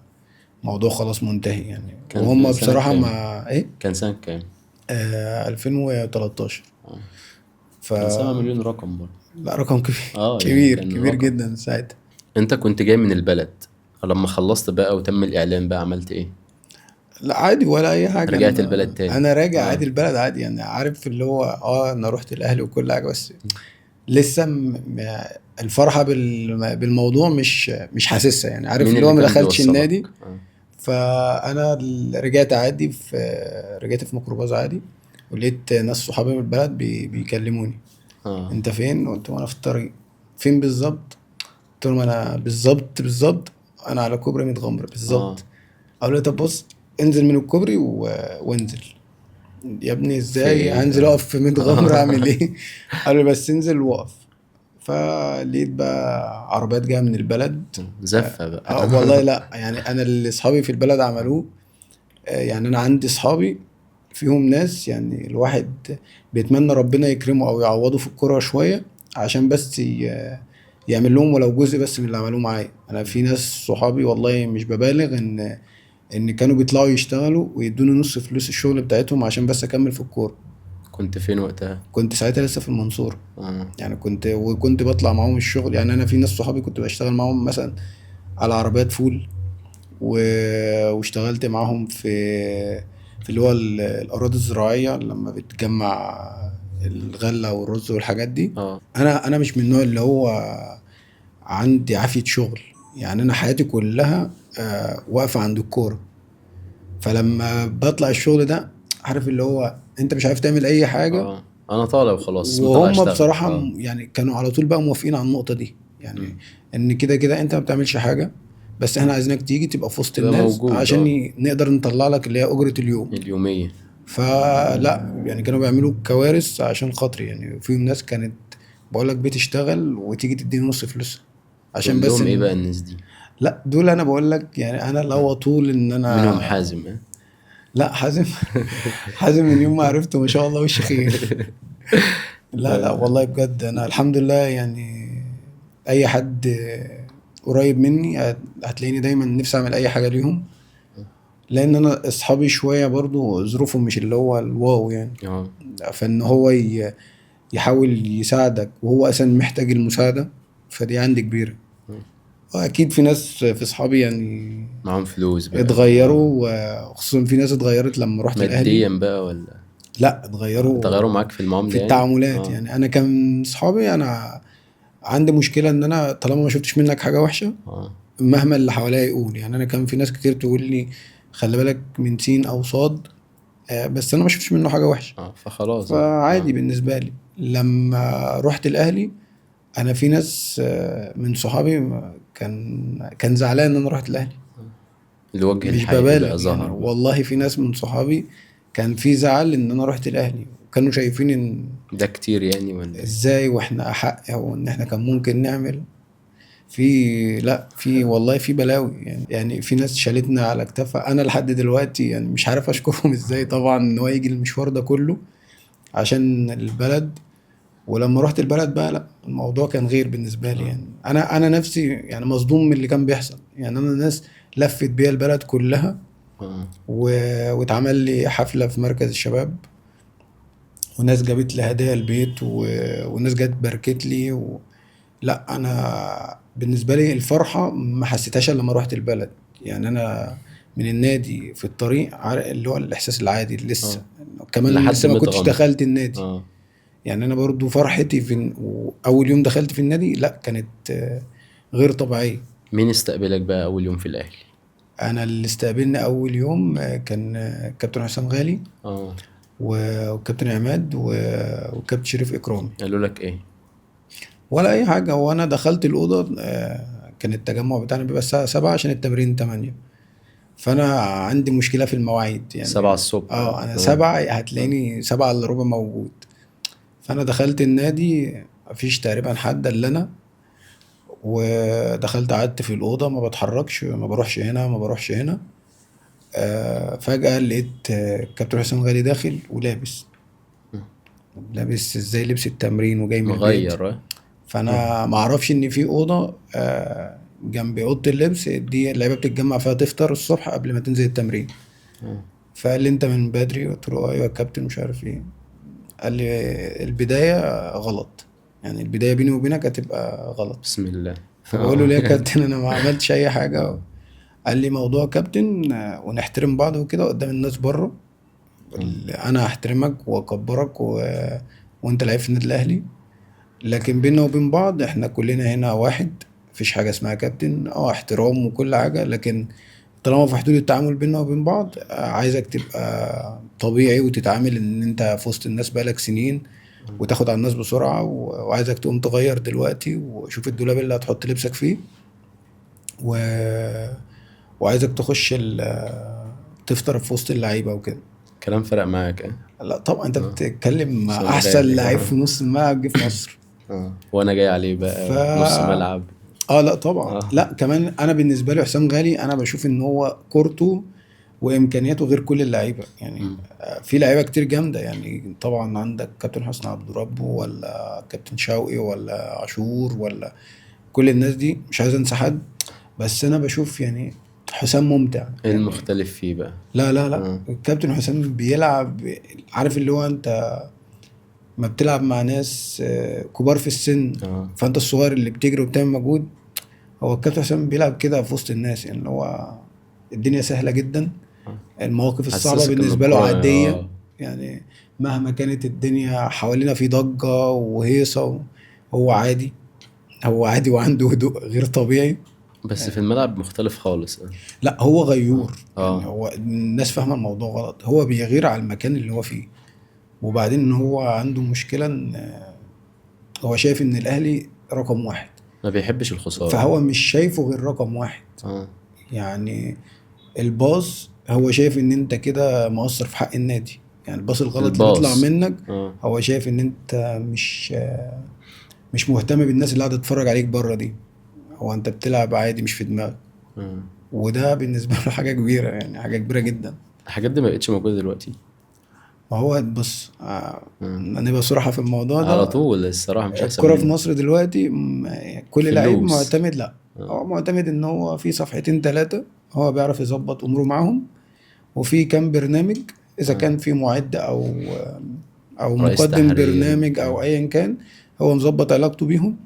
موضوع خلاص منتهي يعني. كان في وهم سنة بصراحه كام؟ ما ايه. كان سنة كام؟ 2013. آه. ف كان 7 مليون رقم برضه. لا رقم كبير يعني كبير كان كبير رقم. جدا ساعتها. انت كنت جاي من البلد، لما خلصت بقى وتم الاعلان بقى عملت ايه؟ لا عادي ولا اي حاجه. رجعت البلد انا تاني؟ انا راجع اه. عادي البلد عادي يعني، عارف اللي هو انا رحت الاهلي وكل حاجه، بس لسه الفرحه بالموضوع مش حاسسها يعني، عارف مين اللي هو اللي ما كان دخلتش بيوصلك؟ النادي. فانا رجعت عادي رجعت في ميكروباص عادي، ولقيت ناس صحابي من البلد بيكلموني، اه. انت فين؟ قلت لهم انا في الطريق. فين بالظبط؟ قلت لهم انا بالظبط انا على كوبري متغمر بالظبط. اه. قالوا لي طب بص، انزل من الكوبري وانزل. يا ابني في ازاي ايه هنزل ده؟ اقف في متغمر اعمل ايه؟ قالوا لي بس انزل وقف. فلقيت بقى عربيات جايه من البلد. زفة بقى. والله لا يعني انا اللي اصحابي في البلد عملوه. يعني انا عندي اصحابي فيهم ناس يعني الواحد بيتمنى ربنا يكرمه او يعوضه في الكرة شوية، عشان بس يعمل لهم ولو جزء بس من اللي عملوه معايا. انا في ناس صحابي والله مش ببالغ ان كانوا بيطلعوا يشتغلوا ويدوني نص فلوس الشغل بتاعتهم عشان بس اكمل في الكورة. كنت فين وقتها؟ كنت ساعتها لسه في المنصورة. اه. يعني كنت بطلع معاهم الشغل. يعني انا في ناس صحابي كنت بشتغل معاهم مثلا على عربيات فول و... واشتغلت معاهم في اللي هو الأراضي الزراعية لما بتجمع الغلة والرز والحاجات دي. اه. أنا مش من النوع اللي هو عندي عافية شغل. يعني أنا حياتي كلها واقفة عند الكورة. فلما بطلع الشغل ده، عارف اللي هو أنت مش عارف تعمل أي حاجة. اه. انا طالع وخلاص، طالع وهم اشتغل. بصراحة اه. يعني كانوا على طول بقى موافقين على النقطة دي يعني، مم. ان كده كده انت ما بتعملش حاجة، بس احنا عايزينك تيجي تبقى في وسط تبقى الناس موجود. عشان اه. نقدر نطلع لك اللي هي أجرة اليوم. اليومية. فلا يعني كانوا بيعملوا كوارث عشان خاطري يعني. في ناس كانت بقول لك بتشتغل وتيجي تديني نص فلوسها عشان تقول بس لهم ايه بقى ان. الناس دي؟ لا دول انا بقول لك يعني انا لو طول ان منهم انا. حازم، ها؟ لا حازم. حازم من يوم ما عرفته ما شاء الله وش خير. لا والله بجد انا الحمد لله يعني. اي حد قريب مني هتلاقيني دايما نفسي اعمل اي حاجه ليهم، لان انا اصحابي شويه برضو ظروفهم مش اللي هو الواو يعني. اه. فان هو يحاول يساعدك وهو اصلا محتاج المساعده، فدي عندي كبيره. اكيد في ناس في اصحابي يعني معاهم فلوس بقى. اه. اتغيروا، وخصوصا في ناس اتغيرت لما رحت الاهلي. ماديا بقى ولا؟ لا اتغيروا اتغيروا معاك في في المعاملة يعني؟ التعاملات. اه. يعني انا كان صحابي انا عندي مشكله ان انا طالما ما شفتش منك حاجه وحشه اه. مهما اللي حواليا يقول. يعني انا كان في ناس كتير تقول لي خلي بالك من سين او صاد، بس انا ما شفتش منه حاجه وحشه، اه. فخلاص بقى. فعادي اه. بالنسبه لي. لما رحت الاهلي انا في ناس من صحابي كان زعلان ان انا رحت الاهلي. الوجه مش الحقيقي بقى ببالغ يعني، ظهر بقى. والله في ناس من صحابي كان في زعل ان انا رحت الاهلي، وكانوا شايفين ان ده كتير يعني ولا ايه؟ ازاي واحنا احق، او ان احنا كان ممكن نعمل في. لا في والله في بلاوي يعني في ناس شالتنا على كتافها. انا لحد دلوقتي يعني مش عارف اشكرهم ازاي طبعا ان هو يجي المشوار ده كله عشان البلد. ولما رحت البلد بقى لا الموضوع كان غير بالنسبه لي. اه. يعني انا نفسي يعني مصدوم من اللي كان بيحصل. يعني انا ناس لفت بيا البلد كلها اه. واتعمل لي حفله في مركز الشباب، وناس جابت لي هدايا البيت وناس جت باركت لي لا انا بالنسبه لي الفرحه ما حسيتهاش إلا لما روحت البلد. يعني انا من النادي في الطريق اللي هو الاحساس العادي لسه، اه. كمان لحد لسه ما ما كنتش اتغمر. دخلت النادي. اه. يعني انا برضو فرحتي اول يوم دخلت في النادي لا كانت غير طبيعيه. مين استقبلك بقى اول يوم في الاهلي؟ انا اللي استقبلني اول يوم كان كابتن حسام غالي اه. وكابتن عماد وكابتن شريف اكرامي. قالوا لك ايه؟ ولا اي حاجه. وانا دخلت الاوضه كان التجمع بتاعنا بيبقى الساعه 7 عشان التمرين 8. فانا عندي مشكله في المواعيد 7 يعني. الصبح. اه انا اه. 7 هتلاقيني 7 الا ربع موجود. فانا دخلت النادي مفيش تقريبا حد الا انا، ودخلت قعدت في الاوضه ما بتحركش، ما بروحش هنا ما بروحش هنا. فجاه لقيت كابتن حسام غالي داخل ولابس، لابس ازاي لبس التمرين وجاي من البيت. مغير فانا ما اعرفش ان في اوضه جنب اوضه اللبس دي اللعيبه بتتجمع فيها تفطر الصبح قبل ما تنزل التمرين. فقال لي انت من بدري؟ قلت له ايوه يا كابتن مش عارف ايه. قال لي البدايه غلط، يعني البدايه بيني وبينك هتبقى غلط. بسم الله. فبقول له ليه يا كابتن انا ما عملتش اي حاجه. قال لي موضوع كابتن ونحترم بعض وكده قدام الناس بره، انا هحترمك واكبرك وانت لعيب في النادي الاهلي، لكن بيننا وبين بعض احنا كلنا هنا واحد، مفيش حاجه اسمها كابتن، احترام وكل حاجه، لكن طالما في حدود التعامل بيننا وبين بعض عايزك تبقى طبيعي وتتعامل ان انت في وسط الناس بقالك سنين وتاخد على الناس بسرعه، وعايزك تقوم تغير دلوقتي وشوف الدولاب اللي هتحط لبسك فيه، و... وعايزك تخش تفطر في وسط اللعيبه وكده. كلام فرق معاك لا طبعا انت بتتكلم مع حسام احسن غالي. لعيب في نص الملعب جه في مصر. وانا جاي عليه ف بقى نص ملعب. لا طبعا لا كمان انا بالنسبه لي حسام غالي انا بشوف ان هو كورته وامكانياته غير كل اللعيبه يعني. في لعيبه كتير جامده يعني، طبعا عندك كابتن حسني عبد ربه ولا كابتن شوقي ولا عاشور ولا كل الناس دي، مش عايز انسى حد، بس انا بشوف يعني حسام ممتع ايه يعني. المختلف فيه بقى؟ لا الكابتن حسام بيلعب، عارف اللي هو انت ما بتلعب مع ناس كبار في السن، فانت الصغير اللي بتجري وبتعمل مجهود، هو الكابتن حسام بيلعب كده في وسط الناس، يعني هو الدنيا سهلة جدا، المواقف الصعبة حسسك ان بالنسبة له الكرة عادية يعني، مهما كانت الدنيا حوالينا في ضجة وهيصة هو عادي، هو عادي وعنده هدوء غير طبيعي. بس في الملعب مختلف خالص. لا هو غيور آه. يعني، هو الناس فاهمة الموضوع غلط، هو بيغير على المكان اللي هو فيه، وبعدين ان هو عنده مشكلة ان هو شايف ان الاهلي رقم واحد، ما بيحبش الخسارة. فهو مش شايفه غير رقم واحد. يعني الباص هو شايف ان انت كده مقصر في حق النادي، يعني الباص الغلط اللي بيطلع الباص. منك هو شايف ان انت مش مهتم بالناس اللي قاعده تتفرج عليك بره دي، هو انت بتلعب عادي مش في دماغك. وده بالنسبه له حاجه كبيره يعني، حاجه كبيره جدا. الحاجات دي ما بقتش موجوده دلوقتي. ما هو بص نبقى صراحه في الموضوع ده على طول الصراحه مش احسن الكرة في منه. مصر دلوقتي كل لعيب فلوس. معتمد، لا هو معتمد ان هو في صفحتين ثلاثة هو بيعرف يظبط اموره معاهم، وفي كام برنامج اذا كان في معد او رئيس مقدم تحرير. برنامج او ايا كان هو مظبط علاقته بيهم.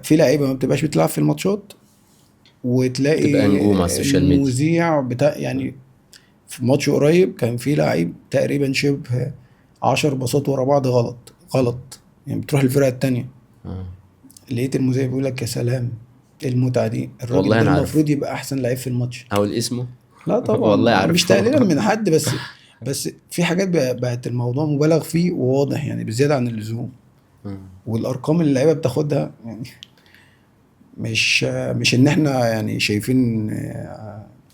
في لعيبة ما بتبقاش بتلعب في الماتشات وتلاقي تبقى نجوم على السوشيال ميديا. المذيع بتاع يعني في ماتش قريب كان في لعيب تقريبا شبه 10 باصات ورا بعض غلط يعني بتروح الفرقة التانية. لقيت المذيع بيقول لك يا سلام ايه المتعة دي، الراجل والله ده أنا المفروض يبقى احسن لعيب في الماتش. اقول اسمه؟ لا طبعا والله عارف. مش تقليلا من حد، بس في حاجات بقت الموضوع مبالغ فيه وواضح يعني بزيادة عن اللزوم. والارقام اللي اللعيبة بتاخدها يعني مش ان احنا يعني شايفين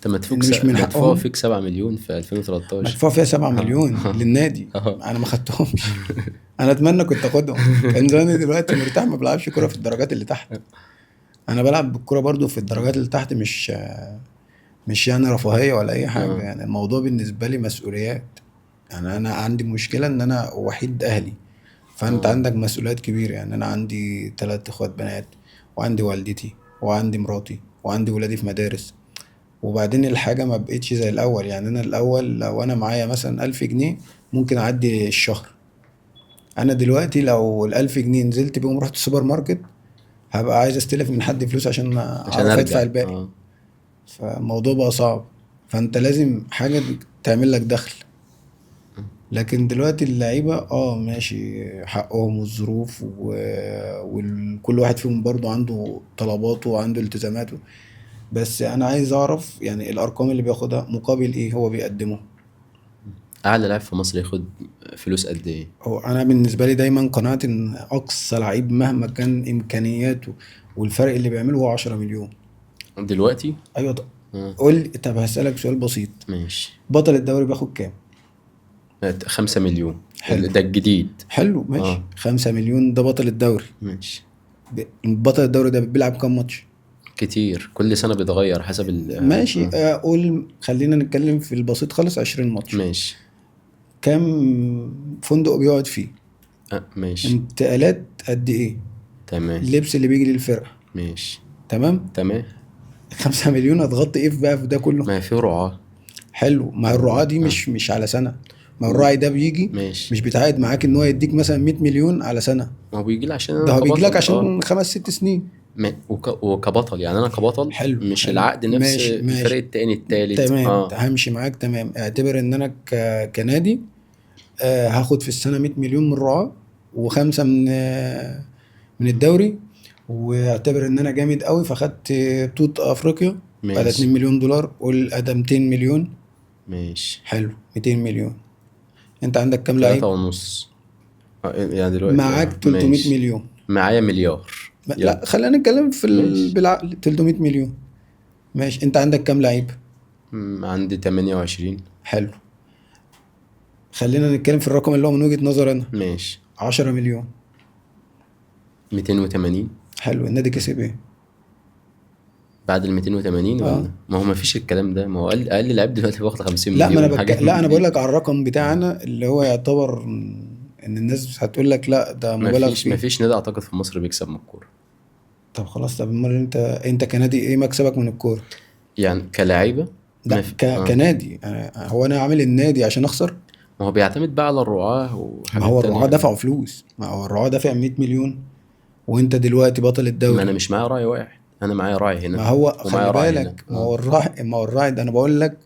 انت مش من مدفوع حقهم. فيك 7 مليون في 2013. مدفوع فيها 7 مليون للنادي انا ما خدتهمش. انا اتمنى كنت اخدهم، كان زماني دلوقتي مرتاح ما بلعبش كرة في الدرجات اللي تحت. انا بلعب بالكرة برضو في الدرجات اللي تحت، مش يعني رفاهية ولا اي حاجة يعني، الموضوع بالنسبة لي مسؤوليات يعني، انا عندي مشكلة ان انا وحيد اهلي، فانت عندك مسؤوليات كبيرة يعني. انا عندي 3 اخوات بنات، وعندي والدتي وعندي مراتي وعندي ولادي في مدارس، وبعدين الحاجة ما بقتش زي الاول يعني. انا الاول لو انا معايا مثلا 1000 جنيه ممكن اعدي الشهر، انا دلوقتي لو ال1000 جنيه نزلت بيهم رحت السوبر ماركت هبقى عايز استلف من حد فلوس عشان اعرف ادفع الباقي. فالموضوع بقى صعب، فانت لازم حاجة تعمل لك دخل. لكن دلوقتي اللعيبة ماشي حقهم والظروف وكل واحد فيهم برضو عنده طلباته وعنده التزاماته، بس انا عايز اعرف يعني الارقام اللي بياخدها مقابل ايه هو بيقدمه. اعلى لاعب في مصر ياخد فلوس قد ايه؟ هو انا بالنسبة لي دايما قناعتي ان اقصى لعيب مهما كان امكانياته والفرق اللي بيعمله هو 10 مليون دلوقتي. ايوه قول لي. طب هسألك سؤال بسيط، ماشي. بطل الدوري بياخد كام؟ 5 مليون. حلو. ده الجديد. حلو ماشي. اه 5 مليون ده بطل الدوري. ماشي. بطل الدوري ده بيلعب كام ماتش؟ كتير، كل سنة بيتغير حسب ماشي. قول خلينا نتكلم في البسيط خالص 20 ماتش. ماشي. كام فندق بيقعد فيه؟ ماشي. انتقالات قد ايه؟ تمام. اللبس اللي بيجي للفرقة. ماشي. تمام. تمام. 5 مليون هتغطي ايه بقى في ده كله؟ ما في رعاة. حلو. ما الرعاة دي مش على سنة. ما الراعي ده بيجي ماشي. مش بيتعاقد معاك ان هو يديك مثلا 100 مليون على سنة. ما هو بيجي لي عشان ده انا هو بيجي لك كبطل. عشان 5 6 سنين. وكبطل يعني انا كبطل، حلو. مش حلو. العقد نفس ماشي الفريق ماشي. التاني التالت. تمام همشي معاك. تمام. اعتبر ان انا كنادي هاخد في السنة 100 مليون من الرعاة وخمسة من الدوري. واعتبر ان انا جامد قوي فخدت بطولة افريقيا. ماشي. ادى 2 مليون دولار. قول ادى 200 مليون. ماشي. حلو. 200 مليون. انت عندك كام 3 لعيب؟ ونص. يعني دلوقتي معاك 300 ماشي. مليون. معايا مليار. يلا. لا خلينا نتكلم في ماشي. بالعقل 300 مليون. ماشي. انت عندك كام لعيب؟ عندي 28. حلو. خلينا نتكلم في الرقم اللي هو من وجهة نظر انا. ماشي. 10 مليون. 280. حلو. النادي كسب ايه؟ بعد ال 280 ولا ما هو ما فيش الكلام ده، ما هو اقل لاعب دلوقتي واخد 50 لا ما مليون انا حاجه لا انا من بقول دي. لك على الرقم بتاعنا اللي هو يعتبر ان الناس هتقول لك لا ده ما مبالغ فيش ما فيه. فيش نادي اعتقد في مصر بيكسب من الكوره. طب خلاص. طب امال انت كنادي ايه مكسبك من الكوره؟ يعني كلاعيبه لا كنادي هو انا عامل النادي عشان اخسر؟ ما هو بيعتمد بقى على الرعاة ما وحاجات هو تانية الرعاة يعني. دفعوا فلوس. ما هو الرعاة دفع 100 مليون وانت دلوقتي بطل ما الدوري. انا مش معايا راعي واحد، انا معايا راعي ما هنا هو ومعايا خلي راعي هنا. بالك. ما هو الراعي ده انا بقول لك.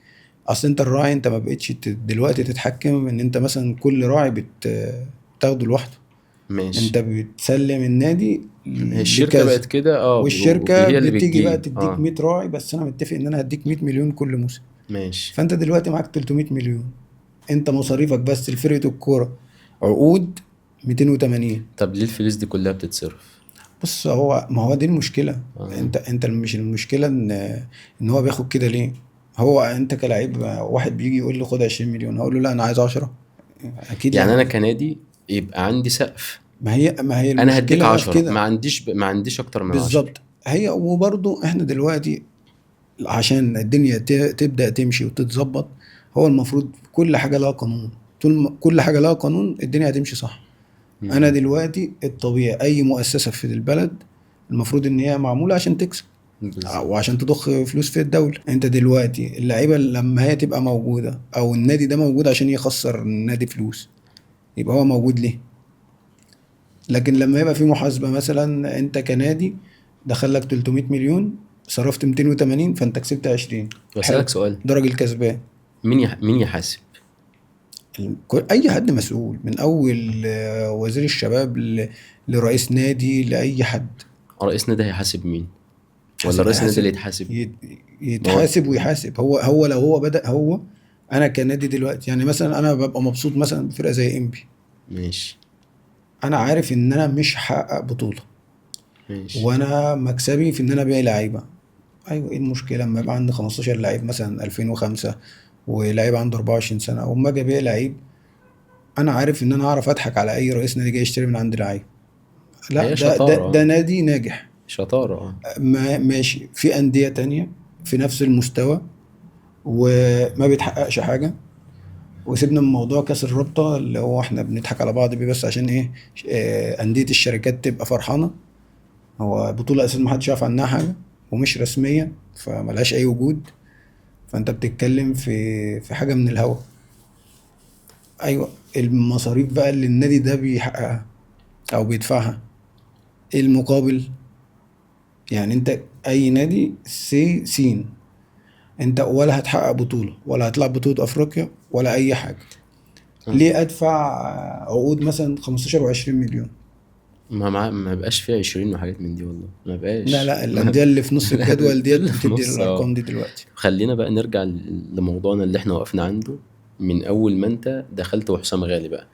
اصل انت الراعي انت ما بقتش دلوقتي تتحكم ان انت مثلا كل راعي بتاخده لوحده. ماشي. انت بتسلم النادي هي الشركة لكذا. بقت كده والشركة هي اللي بتيجي بقى بتجيب تديك 100 راعي بس انا متفق ان انا هديك 100 مليون كل موسم. ماشي. فانت دلوقتي معاك 300 مليون. انت مصاريفك بس لفرقة الكورة عقود 280. طب ليه الفلوس دي كلها بتتصرف؟ بص ما هو دي المشكلة. انت مش المشكلة ان هو بياخد كده ليه. هو انت كلاعب واحد بيجي يقول لي خد 20 مليون هقول له لا انا عايز 10. اكيد يعني انا لا. كنادي يبقى عندي سقف، ما هي انا هديك المشكلة بقى في 10، كده. ما عنديش اكتر من 10. بالظبط. هي وبرضو احنا دلوقتي عشان الدنيا تبدأ تمشي وتتظبط. هو المفروض كل حاجة لها قانون. طول ما كل حاجة لها قانون الدنيا هتمشي صح. انا دلوقتي الطبيعي اي مؤسسة في البلد المفروض ان هي معمولة عشان تكسب بالظبط. وعشان تضخ فلوس في الدولة. انت دلوقتي اللعيبة لما هي تبقى موجودة او النادي ده موجود عشان يخسر النادي فلوس يبقى هو موجود ليه؟ لكن لما يبقى في محاسبة مثلا انت كنادي دخلك 300 مليون صرفت 280 فانت كسبت 20. بسألك سؤال، ده راجل كسبان. مين يحاسب؟ اي حد مسؤول من اول وزير الشباب لرئيس نادي لاي حد. رئيس نادي هيحاسب مين؟ ولا رئيس نادي اللي يتحاسب؟ يتحاسب ويحاسب. هو لو هو بدأ هو. انا كنادي دلوقتي يعني مثلا انا ببقى مبسوط مثلا بفرقه زي انبي. ماشي. انا عارف ان انا مش هحقق بطوله. ماشي. وانا مكسبي في ان انا ابيع لعيبه. ايوه ايه المشكله لما يبقى عندي 15 لعيب مثلا 2005 ولعيب عنده 24 سنه وما اجي ابيع لعيب. انا عارف ان انا اعرف اضحك على اي رئيس نادي جاي يشتري من عند لعيب. لا هي ده نادي ناجح. شطارة. ماشي. في انديه تانية في نفس المستوى وما بيتحققش حاجه. وسيبنا من موضوع كاس الرابطه اللي هو احنا بنضحك على بعض بيه بس عشان ايه انديه الشركات تبقى فرحانه. هو بطوله اساسا ما حدش يعرف عنها حاجه ومش رسميه فملهاش اي وجود. فانت بتتكلم في حاجه من الهوا. ايوه. المصاريف بقى اللي النادي ده بيحققها او بيدفعها ايه المقابل؟ يعني انت اي نادي سين انت ولا هتحقق بطوله ولا هتلعب بطوله افريقيا ولا اي حاجه. ليه ادفع عقود مثلا 15 و20 مليون؟ ما بقاش فيه 20 وحاجات من دي والله، ما بقاش. لا الانديه اللي في نص الجدول ديت اللي في بتدي نص الارقام دي دلوقتي. خلينا بقى نرجع لموضوعنا اللي احنا وقفنا عنده من اول ما انت دخلت وحسام غالي بقى.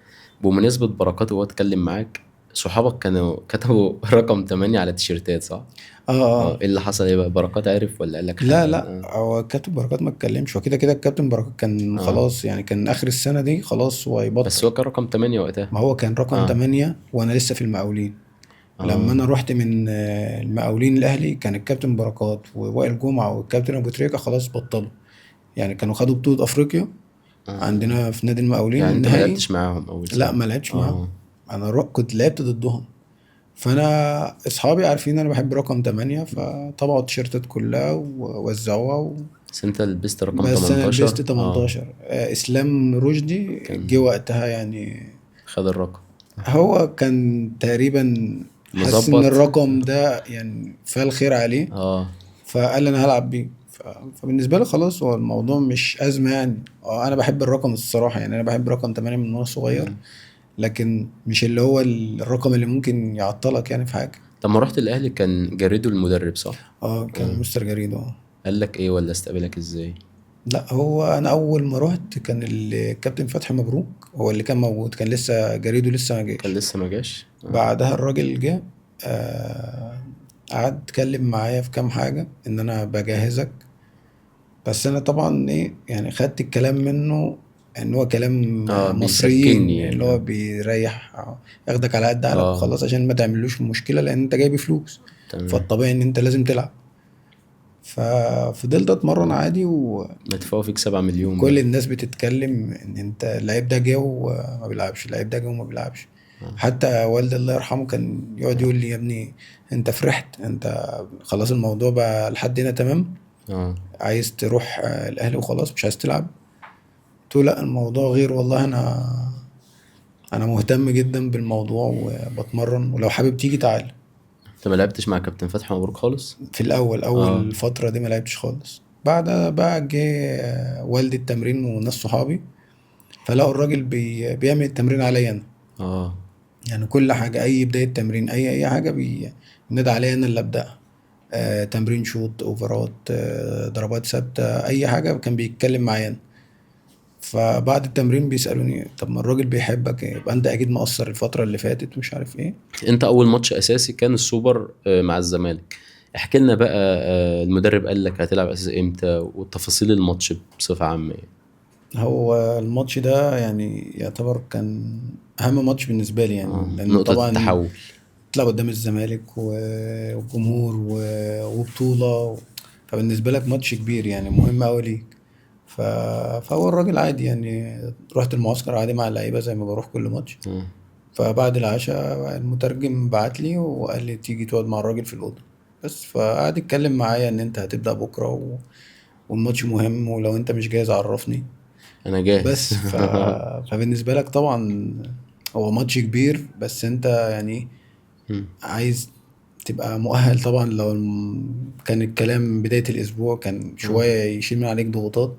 بمناسبة بركات وهو اتكلم معاك، صحابك كانوا كتبوا رقم 8 على التيشيرتات صح؟ اه اه، اه. ايه اللي حصل؟ ايه بقى، بركات عرف ولا قال لك لا حاجة؟ لا، هو كابتن بركات ما اتكلمش، هو كده كده الكابتن بركات كان اه، خلاص يعني، كان اخر السنة دي خلاص هو بس هيبطل. هو كان رقم 8 وقتها. ما هو كان رقم اه 8 وانا لسه في المقاولين. لما اه انا رحت من المقاولين الاهلي، كان الكابتن بركات ووائل جمعة والكابتن ابو تريكة خلاص بطلوا، يعني كانوا خدوا بطولة افريقيا اه. عندنا في نادي المقاولين يعني انت ما النهائي. لعبتش معاهم اول لا سنة؟ ما لعبتش معاهم، اه. انا كنت لعبت ضدهم. فانا اصحابي عارفين انا بحب رقم 8، فطبعوا التيشيرتات كلها ووزعوها بس انت لبست رقم بس انا لبست 18. اه، 18. اسلام رشدي جه كان وقتها يعني. خد الرقم. هو كان تقريبا حاسس ان مظبط. الرقم ده يعني فال خير عليه، اه. فقال لي انا هلعب بيه. فبالنسبه لي خلاص هو الموضوع مش ازمه يعني. انا بحب الرقم الصراحه، يعني انا بحب رقم 8 من وانا صغير، مم. لكن مش اللي هو الرقم اللي ممكن يعطلك يعني في حاجه. لما رحت الاهلي كان جريدو المدرب صح؟ اه كان اه. مستر جريدو اه. قال لك ايه ولا استقبلك ازاي؟ لا هو انا اول ما رحت كان الكابتن فتحي مبروك هو اللي كان موجود، كان لسه جريدو لسه ما كان جاش. لسه ما جاش. اه. بعدها الراجل جه، آه، قعد اتكلم معايا في كام حاجة ان انا بجهزك. بس انا طبعا ايه يعني، خدت الكلام منه ان هو كلام اه، بيسكنني مصريين يعني. اللي هو اه. بيريح، ياخدك على قد عقلك اه. وخلاص عشان ما تعملوش مشكلة، لان انت جاي بفلوس، تمام. فالطبيعي ان انت لازم تلعب. ففضلت اتمرن عادي، مدفوع فيك 7 مليون كل بقى. الناس بتتكلم ان انت اللعيب ده جه وما بيلعبش، اللعيب ده جه وما بيلعبش. اه. حتى والدي الله يرحمه كان يقعد يقول لي يا ابني انت فرحت، انت خلاص الموضوع بقى لحد هنا تمام، اه. عايز تروح الاهلي وخلاص مش عايز تلعب. قلت له لا الموضوع غير والله، انا مهتم جدا بالموضوع وبتمرن، ولو حابب تيجي تعال. انت ما لعبتش مع كابتن فتحي مبروك خالص؟ في الاول اه. اول فتره دي ما لعبتش خالص. بعدها بقى جه والدي التمرين وناس صحابي، فلقوا الراجل بيعمل التمرين عليا انا. اه. يعني كل حاجة، أي بداية تمرين، أي حاجة بينادى عليا أنا اللي أبدأها. تمرين شوط أوفرات، ضربات ثابتة، أي حاجة كان بيتكلم معايا أنا. فبعد التمرين بيسألوني طب ما الراجل بيحبك، يبقى أنت أكيد مقصر الفترة اللي فاتت ومش عارف إيه. انت اول ماتش اساسي كان السوبر مع الزمالك. احكي لنا بقى، المدرب قال لك هتلعب اساسي امتى وتفاصيل الماتش بصفة عامة يعني. هو الماتش ده يعني يعتبر كان أهم ماتش بالنسبة لي، اه، يعني لأن نقطة طبعا التحول. تلعب قدام الزمالك والجمهور وبطولة، فبالنسبة لك ماتش كبير يعني مهم أوي ليك. ف... فهو الراجل عادي يعني، رحت المعسكر عادي مع اللعيبة زي ما بروح كل ماتش. اه. فبعد العشاء المترجم بعت لي وقال لي تيجي تقعد مع الراجل في الأوضة. بس فقعد يتكلم معايا إن أنت هتبدأ بكرة والماتش مهم، ولو أنت مش جاهز عرفني. انا جاهز. بس فبالنسبة لك طبعا هو ماتش كبير، بس أنت يعني مم. عايز تبقى مؤهل طبعا. لو كان الكلام بداية الأسبوع كان اه. شوية يشيل من عليك ضغوطات.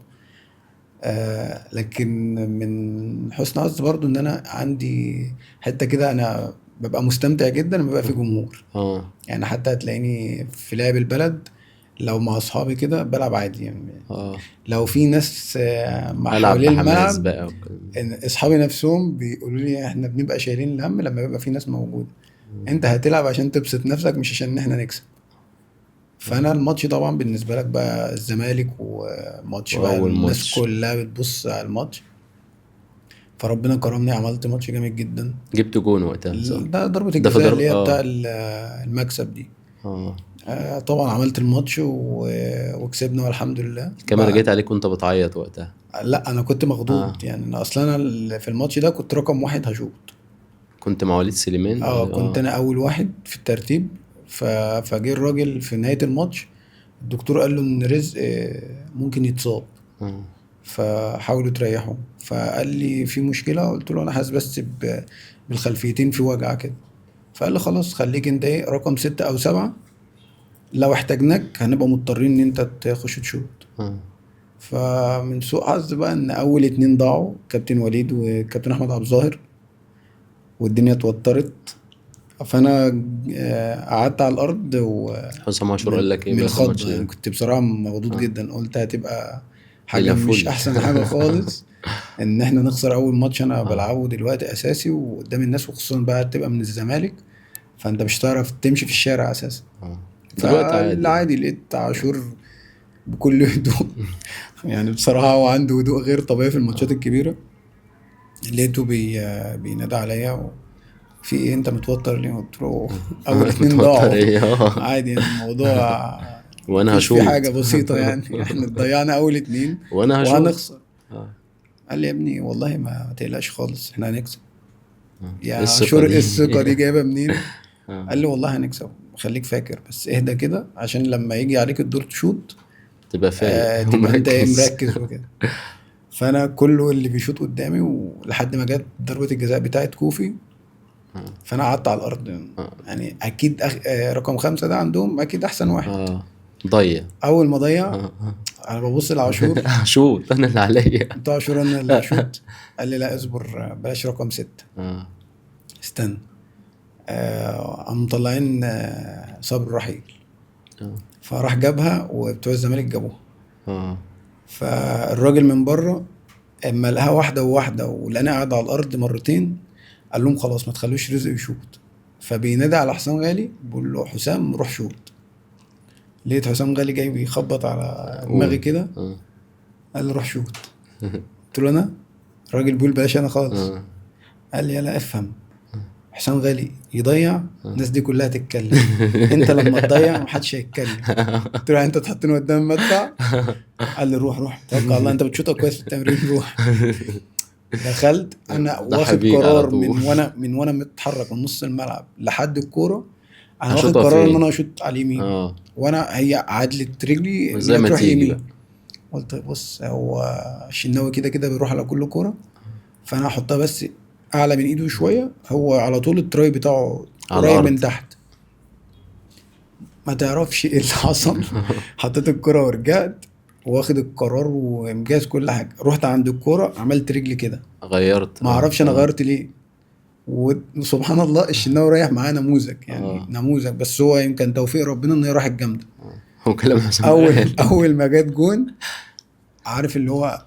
لكن من حسن حظي برضو ان انا عندي حته كده، انا ببقى مستمتع جدا لما بيبقى في جمهور. اه. يعني حتى هتلاقيني في لعب البلد لو مع اصحابي كده بلعب عادي يعني. اه. لو في ناس مع العب حوالين بحماس الملعب، بقى إن اصحابي نفسهم بيقولوا لي احنا بنبقى شايلين الهم لما بيبقى في ناس موجوده، انت هتلعب عشان تبسط نفسك مش عشان احنا نكسب. فانا الماتش طبعا بالنسبه لك بقى الزمالك، وماتش بقى واول الناس ماتش كلها بتبص على الماتش. فربنا كرمني عملت ماتش جامد جدا. جبت جون وقتها صح؟ ده ضربة ده في الجزاء اللي ضرب. هي بتاع اه. المكسب دي. اه. طبعا عملت الماتش وكسبنا والحمد لله الكاميرا جت بعد. عليك وانت بتعيط وقتها. لا انا كنت اه. مخضوض يعني، انا اصلا أنا في الماتش ده كنت رقم واحد هشوط. كنت مع وليد سليمان اه ولا؟ كنت اه. انا اول واحد في الترتيب. فجه الراجل في نهاية الماتش، الدكتور قال له ان رزق ممكن يتصاب، اه. فحاولوا تريحوا. فقال لي في مشكلة، قلت له انا حاسس بس بالخلفيتين في وجع كده. فقال لي خلاص خليك انت ايه رقم 6 او 7، لو احتاجناك هنبقى مضطرين ان انت تخش تشوط. اه. فمن سوء حظ بقى ان اول 2 ضاعوا، كابتن وليد وكابتن احمد عبد الظاهر، والدنيا اتوترت. فانا قعدت على الارض حسام عاشور ومن قال لك ايه من بقى في الماتش الخضه يعني، ده؟ كنت بصراحه مغضوض اه. جدا، قلت هتبقى حاجه ليلة مش فل. احسن حاجه خالص. ان احنا نخسر اول ماتش انا اه بلعبه دلوقتي اساسي وقدام الناس، وخصوصا بقى تبقى من الزمالك، فانت مش هتعرف تمشي في الشارع اساسا. اه دلوقتي عادي يعني. فالعادي لقيت عاشور بكل هدوء. يعني بصراحة هو عنده هدوء غير طبيعي في الماتشات اه الكبيرة. لقيته بينادى عليا، في ايه انت متوتر ليه؟ قلت له اول اتنين متوتر ضاعوا. ايه؟ عادي يعني الموضوع وانا مفيش فيه حاجة هشوط. بسيطة يعني. احنا ضيعنا اول اتنين وانا هشوط. وهنخسر. اه قال لي يا ابني والله ما تقلقش خالص، احنا هنكسب. يا ايه الثقة عاشور ايه دي؟ الثقة دي جايبة منين؟ اه قال لي والله هنكسب، خليك فاكر بس اهدى كده عشان لما يجي عليك الدور تشوط تبقى فايق تبقى انت ايه ومركز. مركز وكده. فانا كله اللي بيشوط قدامي، ولحد ما جت ضربة الجزاء بتاعت كوفي، اه فانا قعدت على الارض. اه يعني اكيد رقم خمسة ده عندهم اكيد احسن واحد. ضيع. اول ما ضيع اه انا ببص لعاشور، هشوط انا اللي عليا. قلت له عاشور انا اللي هشوط. قال لي لا اصبر، بلاش رقم ستة، اه استنى. قام مطلعين صبر رحيل، اه فراح جابها وبتوع الزمالك جابوها. اه فالراجل من بره اما لقاها واحده وواحده ولقاني قاعد على الارض مرتين، قال لهم خلاص ما تخلوش رزق يشوط. فبينادي على حسام غالي بيقول له حسام روح شوط. لقيت حسام غالي جاي بيخبط على دماغي قول. كده، اه قال لي روح شوط. قلت له انا؟ الراجل بيقول بلاش انا خالص. اه قال لي يلا افهم، حسام غالي يضيع اه الناس دي كلها تتكلم، انت لما تضيع محدش هيتكلم. قلت له يعني انت تحطني قدام المدفع؟ قال لي روح روح توكل على الله، انت بتشوطها كويس في التمرين، روح. دخلت انا ضحى واخد بيك على قرار طول. من وانا متحرك من نص الملعب لحد الكوره، انا واخد هشوطها قرار ان انا فين؟ اشوط على اليمين. اه وانا هي عدلت رجلي ان زي هي ما تروح تيجي بقى. يمين. قلت بص هو الشناوي كده كده بيروح على كل كوره، فانا هحطها بس اعلى من ايده شويه، هو على طول التراي بتاعه على قريب من الارض. تحت. ما تعرفش ايه اللي حصل. حطيت الكرة ورجعت، واخد القرار ومجهز كل حاجة. رحت عند الكورة عملت رجلي كده، غيرت. ما اه اعرفش انا اه غيرت ليه. وسبحان الله الشناوي رايح معاه نموذج، يعني اه نموذج، بس هو يمكن توفيق ربنا ان هي راحت جامدة. هو كلام حسام اول قال. اول ما جت جون، عارف اللي هو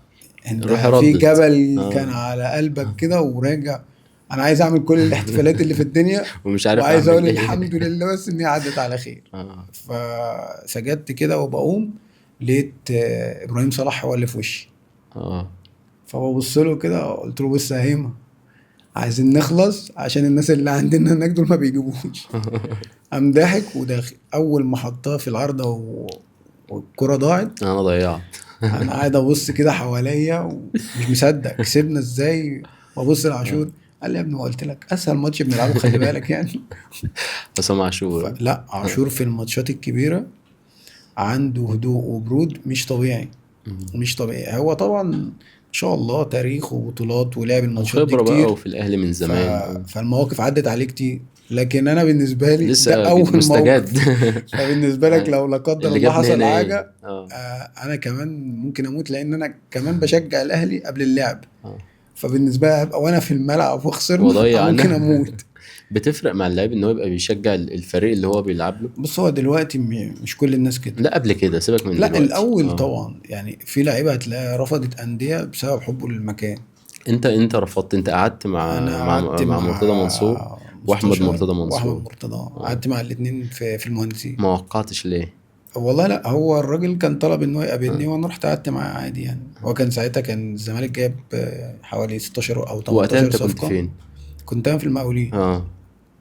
انت روحي في ردت. جبل كان اه على قلبك كده وراجع. انا عايز اعمل كل الاحتفالات اللي في الدنيا، ومش عارف وعايز اعمل اقول ايه. الحمد لله بس ان هي عدت على خير. اه فسجدت كده وبقوم، لقيت ابراهيم صلاح هو اللي في وشي. اه فببص له كده قلت له بص يا هيما، عايزين نخلص عشان الناس اللي عندنا هناك دول ما بيجيبوش. قام ضاحك وداخل، اول ما حطها في العارضه والكرة ضاعت. انا ضيعت. انا قاعد ابص كده حواليا ومش مصدق كسبنا ازاي. وابص لعاشور، قال لي يا ابني ما قلت لك اسهل ماتش بنلعبه خلي بالك يعني. حسام عاشور. فلا عاشور في الماتشات الكبيره عنده هدوء وبرود مش طبيعي، مش طبيعي. هو طبعا ان شاء الله تاريخ وبطولات ولعب الماتشات دي وخبرة بقى كتير، وفي الاهلي من ف... زمان. فالمواقف عدت عليه كتير. لكن انا بالنسبه لي ده لسه اول مستجد. موقف. فبالنسبه لك لو لا قدر اللي الله جابني حصل هنا ايه؟ حاجه، اه انا كمان ممكن اموت، لان انا كمان بشجع الاهلي قبل اللعب. اه فبالنسبه لي ابقى وانا في الملعب وخسرنا وضيع ممكن انا. اموت. بتفرق مع اللاعب ان هو يبقى بيشجع الفريق اللي هو بيلعب له. بص هو دلوقتي مش كل الناس كده. لا قبل كده سيبك من لا دلوقتي. الاول اه طبعا، يعني في لعيبه هتلاقيها رفضت انديه بسبب حبه للمكان. انت رفضت، انت قعدت انا مع قعدت مرتضى منصور مع واحمد مستشار مرتضى واحمد منصور. مرتضى، اه قعدت مع الاتنين في المهندسين. ما وقعتش ليه؟ والله لا هو الراجل كان طلب ان هو اه يقابلني وانا رحت قعدت معاه عادي يعني. هو كان ساعتها كان الزمالك جايب حوالي 16 او وقتها 18 انت كنت صفقه. فين؟ كنت انا في المقاولين. اه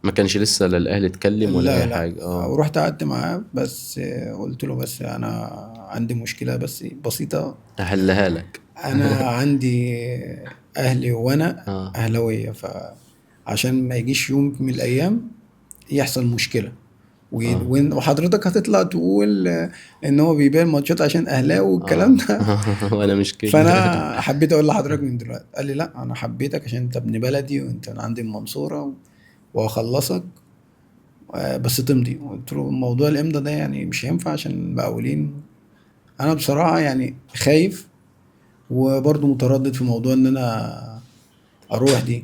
ما كانش لسه لا الاهلي اتكلم ولا اي لا لا، حاجة. اه ورحت قعدت معاه بس قلت له بس انا عندي مشكله بس بسيطه. هحلها لك. انا عندي اهلي وانا اه اهلاويه، فعشان ما يجيش يوم من الايام يحصل مشكله اه وحضرتك هتطلع تقول ان هو بيبيع ماتشات عشان اهلاوي والكلام اه ده. وانا مش كده. فانا حبيت اقول لحضرتك من دلوقتي. قال لي لا انا حبيتك عشان انت ابن بلدي وانت من عندي المنصوره وهخلصك بس تمضي. قلت له موضوع الامضاء ده يعني مش هينفع عشان المقاولين. انا بصراحه يعني خايف وبرضه متردد في موضوع ان انا اروح دي.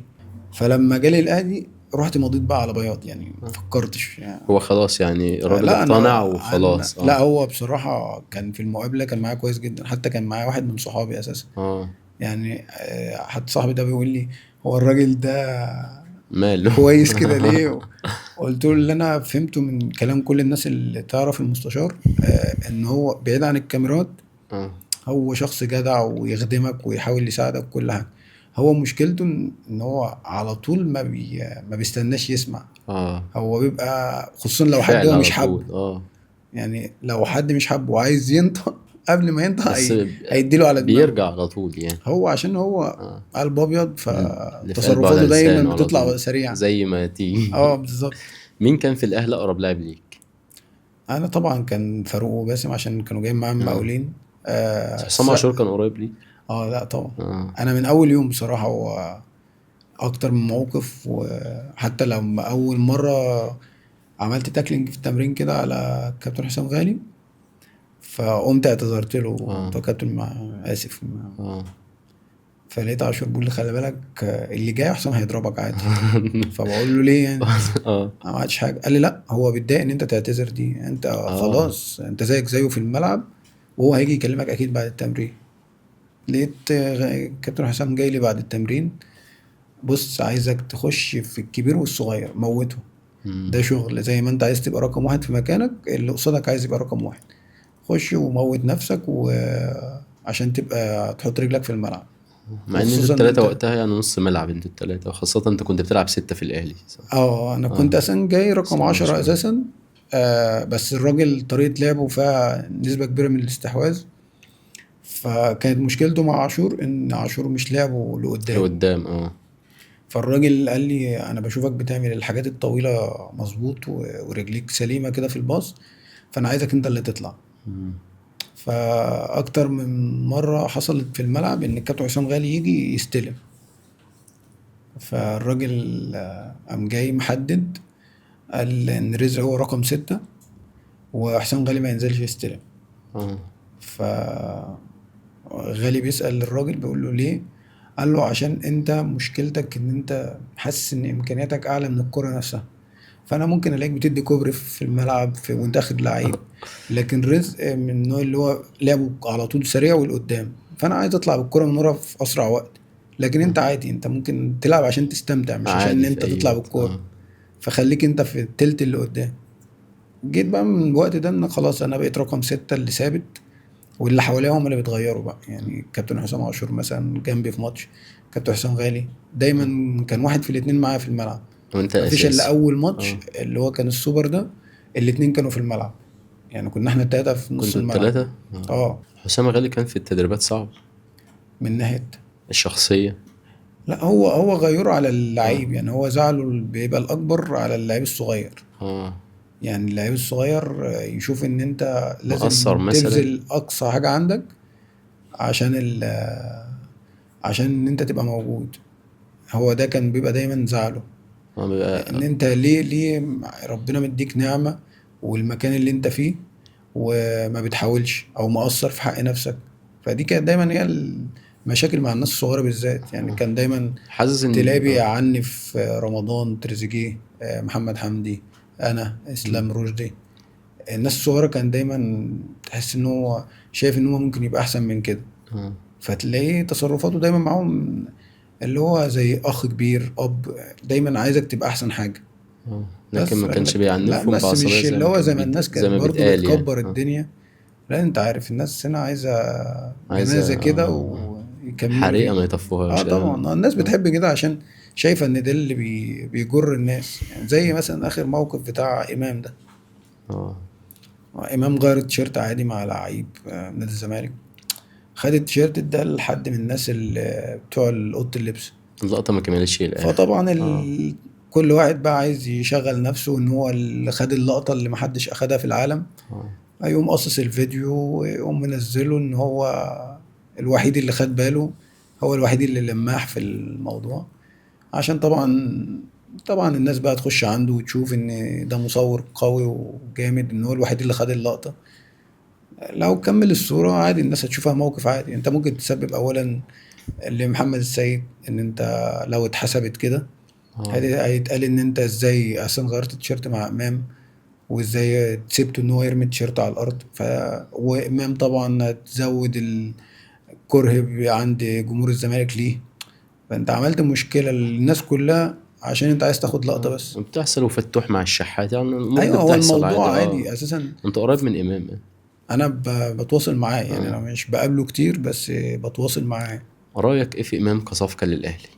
فلما جالي الاهلي رحت مضيت بقى على بياض، يعني ما فكرتش يعني. هو خلاص يعني الراجل لا اقتنع انا وخلاص. لا اه هو بصراحه كان في المقابله كان معايا كويس جدا، حتى كان معايا واحد من صحابي اساسا. اه يعني حتى صاحبي ده بيقول لي هو الراجل ده ماله؟ كويس كده ليه؟ قلت له اللي انا فهمته من كلام كل الناس اللي تعرف المستشار ان هو بعيد عن الكاميرات اه. هو شخص جدع ويخدمك ويحاول يساعدك كل حاجة. هو مشكلته إن هو على طول ما بيستناش يسمع. اه. هو بيبقى خصوصا لو حد فعل هو على مش طول. حابه، اه. يعني لو حد مش حابه وعايز ينطق قبل ما ينطق بس هيديله على دماغه. بيرجع على طول يعني. هو عشان هو اه. قلب ابيض اللي في قلبه على فتصرفاته دايما لسانه على بتطلع طول، سريعة. زي ما تيجي. اه بالظبط. مين كان في الاهلي اقرب لاعب ليك؟ انا طبعا كان فاروق وباسم عشان كانوا جايين معايا اه. مقاولين. بس حسام عاشور كان قريب ليك؟ اه لا طبعا. اه. انا من اول يوم بصراحة هو اكتر من موقف، وحتى لما اول مرة عملت تاكلينج في التمرين كده على كابتن حسام غالي، فقمت اعتذرت له، قلت اه. له كابتن اسف. اه. فلقيت عاشور بيقول لي خلي بالك اللي جاي حسام هيضربك عادي. فبقول له ليه يعني؟ اه. ما عادش حاجه. قال لي لا هو بيتضايق ان انت تعتذر، دي انت اه. خلاص انت زيك زيه في الملعب، وهو هيجي يكلمك اكيد بعد التمرين. لقيت كابتن حسام جاي لي بعد التمرين، بص عايزك تخش في الكبير والصغير موته، مم. ده شغل زي ما انت عايز تبقى رقم واحد في مكانك اللي قصادك عايز يبقى رقم واحد، خش وموت نفسك وعشان تبقى تحط رجلك في الملعب. مع ان انتوا وخصوصا ان التلاتة انت وقتها يعني نص ملعب، انتوا التلاتة، وخاصة انت كنت بتلعب ستة في الاهلي، صح؟ اه انا كنت اه. اساسا جاي رقم حسام 10 عاشور. اساسا. بس الراجل طريقة لعبه فيها نسبة كبيرة من الاستحواذ، فكانت مشكلته مع عاشور ان عاشور مش لعبه لقدام. لقدام. اه. فالراجل قال لي انا بشوفك بتعمل الحاجات الطويلة مظبوط ورجليك سليمة كده في الباص، فانا عايزك انت اللي تطلع. مم. فاكتر من مرة حصلت في الملعب ان الكابتن حسام غالي يجي يستلم، فالراجل قام جاي محدد، قال ان رزق هو رقم 6 وحسام غالي ما ينزلش يستلم. اه. فغالي بيسأل الراجل بيقول له ليه؟ قال له عشان انت مشكلتك ان انت حاسس ان امكانياتك اعلى من الكرة نفسها، فانا ممكن الاقيك بتدي كوبري في الملعب وانت اخد لعيب، لكن رزق من النوع اللي هو لعبه على طول سريع والقدام، فانا عايز اطلع بالكرة من ورا في اسرع وقت. لكن انت عادي، انت ممكن تلعب عشان تستمتع مش عشان ان عادي في انت اي تطلع وقت. بالكورة، اه. فخليك انت في التلت اللي قدام. جيت بقى من الوقت ده ان خلاص انا بقيت رقم 6 اللي ثابت، واللي حواليا هم اللي بيتغيروا بقى. يعني كابتن حسام عاشور مثلا جنبي في ماتش، كابتن حسام غالي دايما كان واحد في الاتنين معايا في الملعب. وانت مفيش الا اساسي. اول ماتش اه. اللي هو كان السوبر ده الاتنين كانوا في الملعب، يعني كنا احنا التلاتة في نص كنتوا الملعب. التلاتة. اه. اه حسام غالي كان في التدريبات صعب. من ناحية، الشخصية. لا هو غيره على اه. اللعيب، يعني هو زعله بيبقى الاكبر على اللعيب الصغير. اه. يعني اللعيب الصغير يشوف ان انت مقصر لازم مثلا. تبذل اقصى حاجة عندك عشان عشان ان انت تبقى موجود. هو ده كان بيبقى دايما زعله، اه ان بيبقى. انت ليه ربنا مديك نعمة والمكان اللي انت فيه وما بتحاولش او مقصر في حق نفسك. فدي كانت دايما هي المشاكل مع الناس الصغيرة بالذات. يعني كان دايما حاسس تلاقي ان بيعني في رمضان تريزيجيه، محمد حمدي، انا مم. اسلام رشدي. الناس الصغيرة كان دايما تحس ان هو شايف ان هو ممكن يبقى احسن من كده، اه. فتلاقيه تصرفاته دايما معاهم اللي هو زي اخ كبير اب، دايما عايزك تبقى احسن حاجة. اه. لكن بس ما كانش لا بيعنفهم بس بعصبية مش زي اللي ما هو زي كان ما الناس زي كانت ما برضو بيتقال يعني. بتكبر اه. الدنيا. لا انت عارف الناس هنا عايزة عايزة. جنازة كده اه. ويكملوا حريقة ما بيها. اه يطفوهاش. اه. طبعا الناس اه. بتحب كده عشان شايفة ان ده اللي بيجر الناس. يعني زي مثلا اخر موقف بتاع امام ده، اه. امام غير التيشيرت عادي مع لعيب نادي الزمالك، خد التيشيرت ده لحد من الناس اللي بتوع اوضه اللبس. اللقطة ما كملتش للآخر. فطبعا اه. كل واحد بقى عايز يشغل نفسه ان هو اللي خد اللقطه اللي محدش اخدها في العالم، اه. هيقوم قصص الفيديو ويقوم منزله ان هو الوحيد اللي خد باله، هو الوحيد اللي لماح في الموضوع. عشان طبعا الناس بقى تخش عنده وتشوف ان ده مصور قوي وجامد ان هو الوحيد اللي خد اللقطة. لو كمل الصورة عادي الناس هتشوفها موقف عادي. انت ممكن تسبب اولا لمحمد السيد ان انت لو اتحسبت كده اه. هيتقال ان انت ازاي اصلا غيرت التيشيرت مع امام، وازاي سبته ان هو يرمي التيشيرت على الارض. وامام طبعا هتزود كره عند جمهور الزمالك ليه. فانت عملت مشكله للناس كلها عشان انت عايز تاخد لقطه بس. بتحصل وفتوح مع الشحات، يعني الامور دي ايوه، هو بتحصل عادي. الموضوع عادي اساسا. انت قريب من امام يعني. انا بتواصل معاه، يعني انا اه مش بقابله كتير بس بتواصل معاه. رايك ايه في امام كصفقه للاهلي؟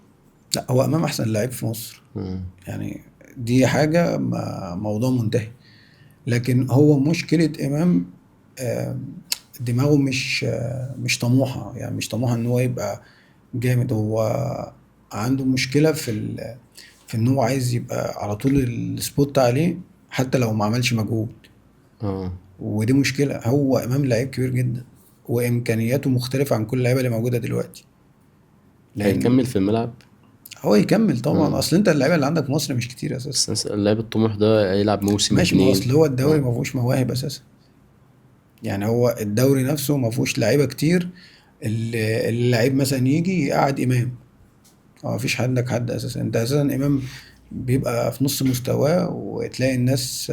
لا، هو امام احسن لعيب في مصر مم. يعني، دي حاجه موضوع منتهي. لكن هو مشكله امام آه، دماغه مش طموحه، يعني مش طموحه ان هو يبقى جامد. هو عنده مشكله في ان هو عايز يبقى على طول السبوت عليه حتى لو ما عملش مجهود. اه ودي مشكله. هو امام لعيب كبير جدا وامكانياته مختلفه عن كل اللعيبه اللي موجوده دلوقتي. لان هيكمل في الملعب. هو يكمل طبعا، مم. اصل انت اللعيبه اللي عندك في مصر مش كتير اساسا. بس اللاعب الطموح ده يلعب موسم ماشي، ما هو اتنين. اصل هو الدوري اه ما فيهوش مواهب اساسا. يعني هو الدوري نفسه ما فيهوش لعيبه كتير. اللعيب مثلا يجي يقعد امام. هو ما فيش عندك حد اساسا. انت اساسا امام بيبقى في نص مستواه، وتلاقي الناس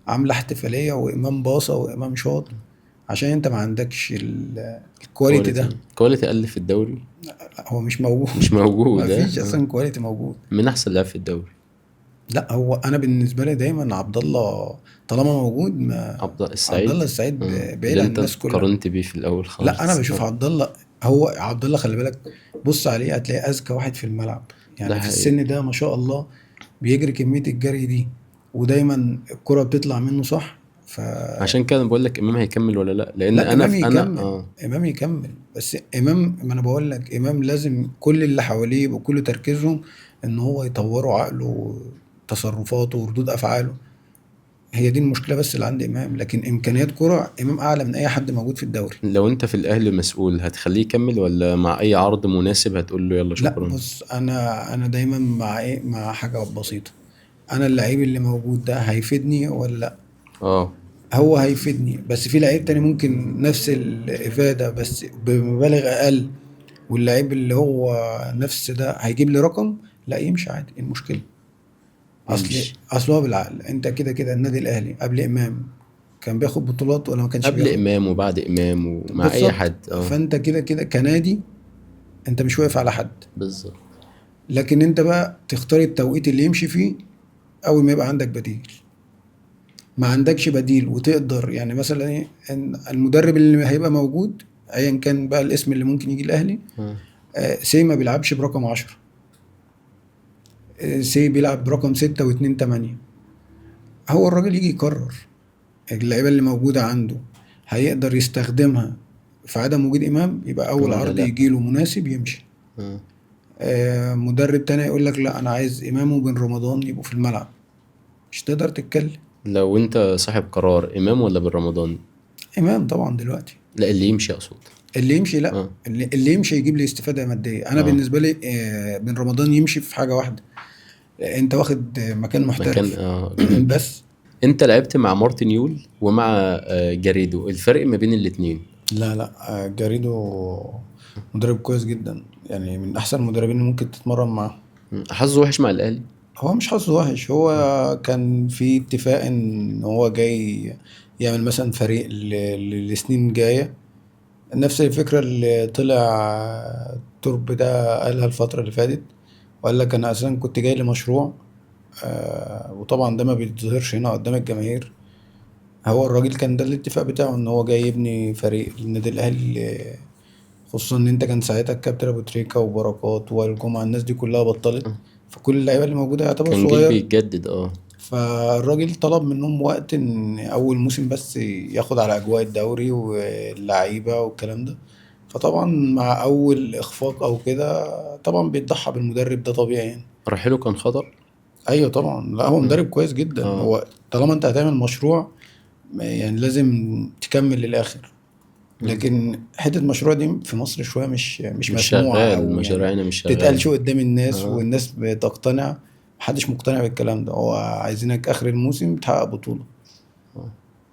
عامله احتفاليه وامام باصه وامام شاط، عشان انت ما عندكش الكواليتي ده. كواليتي قل في الدوري. هو مش موجود. مش ما موجود فيش اه. اصلا كواليتي موجود. من احسن لاعب في الدوري. لا، هو انا بالنسبه لي دايما عبد الله طالما موجود. ما عبد الله عبد السعيد. الله السعيد بعيد اللي عن انت الناس كلها. قارنت بيه في الاول لا، انا خالص بشوف عبد الله. هو عبد الله خلي بالك، بص عليه هتلاقي اذكى واحد في الملعب. ده يعني في حقيقي. السن ده ما شاء الله بيجري كميه الجري دي، ودايما الكره بتطلع منه صح. عشان كده بقول لك امام هيكمل ولا لا، لان لا، انا امام في انا يكمل. امام يكمل، بس امام، ما انا بقول لك امام لازم كل اللي حواليه يبقوا كل تركيزهم ان هو يطوروا عقله، تصرفاته وردود افعاله. هي دي المشكله بس اللي عند امام. لكن امكانيات كرة امام اعلى من اي حد موجود في الدوري. لو انت في الاهلي مسؤول هتخليه يكمل، ولا مع اي عرض مناسب هتقول له يلا لا، شكرا؟ بص، انا دايما مع ايه، مع حاجه بسيطه. انا اللعيب اللي موجود ده هيفيدني ولا لا؟ اه هو هيفيدني، بس في لعيب تاني ممكن نفس الافاده بس بمبالغ اقل، واللعيب اللي هو نفس ده هيجيب لي رقم. لا، يمشي عادي. إيه المشكله؟ يمشي. اصل هو بالعقل. انت كده كده النادي الاهلي قبل امام كان بياخد بطولات ولا ما كانش قبل بياخد؟ امام وبعد امام ومع اي بالظبط. حد اه. فانت كده كده كنادي انت مش واقف على حد. بالظبط. لكن انت بقى تختار التوقيت اللي يمشي فيه اول ما يبقى عندك بديل. ما عندكش بديل وتقدر، يعني مثلا ايه، إن المدرب اللي هيبقى موجود ايا كان بقى الاسم اللي ممكن يجي الاهلي، آه. سي ما بيلعبش برقم 10، سي بيلعب برقم 6 و2 8. هو الراجل يجي يقرر اللعيبه اللي موجوده عنده هيقدر يستخدمها في عدم وجود امام، يبقى اول ولا عرض لا. يجي له مناسب يمشي. آه. مدرب تاني يقول لك لا، انا عايز امام وبن رمضان يبقوا في الملعب. مش تقدر تتكلم. لو انت صاحب قرار، امام ولا بن رمضان؟ امام طبعا دلوقتي. لا اللي يمشي اقصد. اللي يمشي، لا، اه اللي يمشي يجيب لي استفاده ماديه. انا اه بالنسبه لي بن رمضان يمشي في حاجه واحده، انت واخد مكان مكان محترف. جميل. بس انت لعبت مع مارتن يول ومع جاريدو، الفرق ما بين الاتنين؟ لا، لا، جاريدو مدرب كويس جدا، يعني من احسن المدربين اللي ممكن تتمرن معاه. حظه وحش مع الاهلي. هو مش حظ وحش. هو كان في اتفاق ان هو جاي يعمل مثلا فريق لسنين جايه. نفس الفكره اللي طلع ترب ده قالها الفتره اللي فاتت، وقال لك انا اساسا كنت جاي لمشروع. وطبعا ده ما بيتظهرش هنا قدام الجماهير. هو الراجل كان ده الاتفاق بتاعه ان هو جاي يبني فريق للنادي الاهلي. خصوصا ان انت كان ساعتها الكابتن ابو تريكة وبركات والجمعة الناس دي كلها بطلت، فكل اللعيبه اللي موجوده يعتبر كان جيل صغير. بيتجدد اه. فالراجل طلب منهم وقت ان اول موسم بس ياخد على اجواء الدوري واللعيبه والكلام ده. فطبعا مع اول اخفاق او كده طبعا بيتضحى بالمدرب، ده طبيعي يعني. رحيله كان خطأ. ايوه طبعا. لا، هو مم. مدرب كويس جدا. اه هو طالما انت هتعمل مشروع يعني لازم تكمل للاخر. مم. لكن حته مشروع دي في مصر شويه مش مش مسموعه، شغال، او يعني مشاريعنا مش تتقال شغال. شو قدام الناس اه والناس بتقتنع. محدش مقتنع بالكلام ده. هو عايزينك اخر الموسم بتحقق بطوله.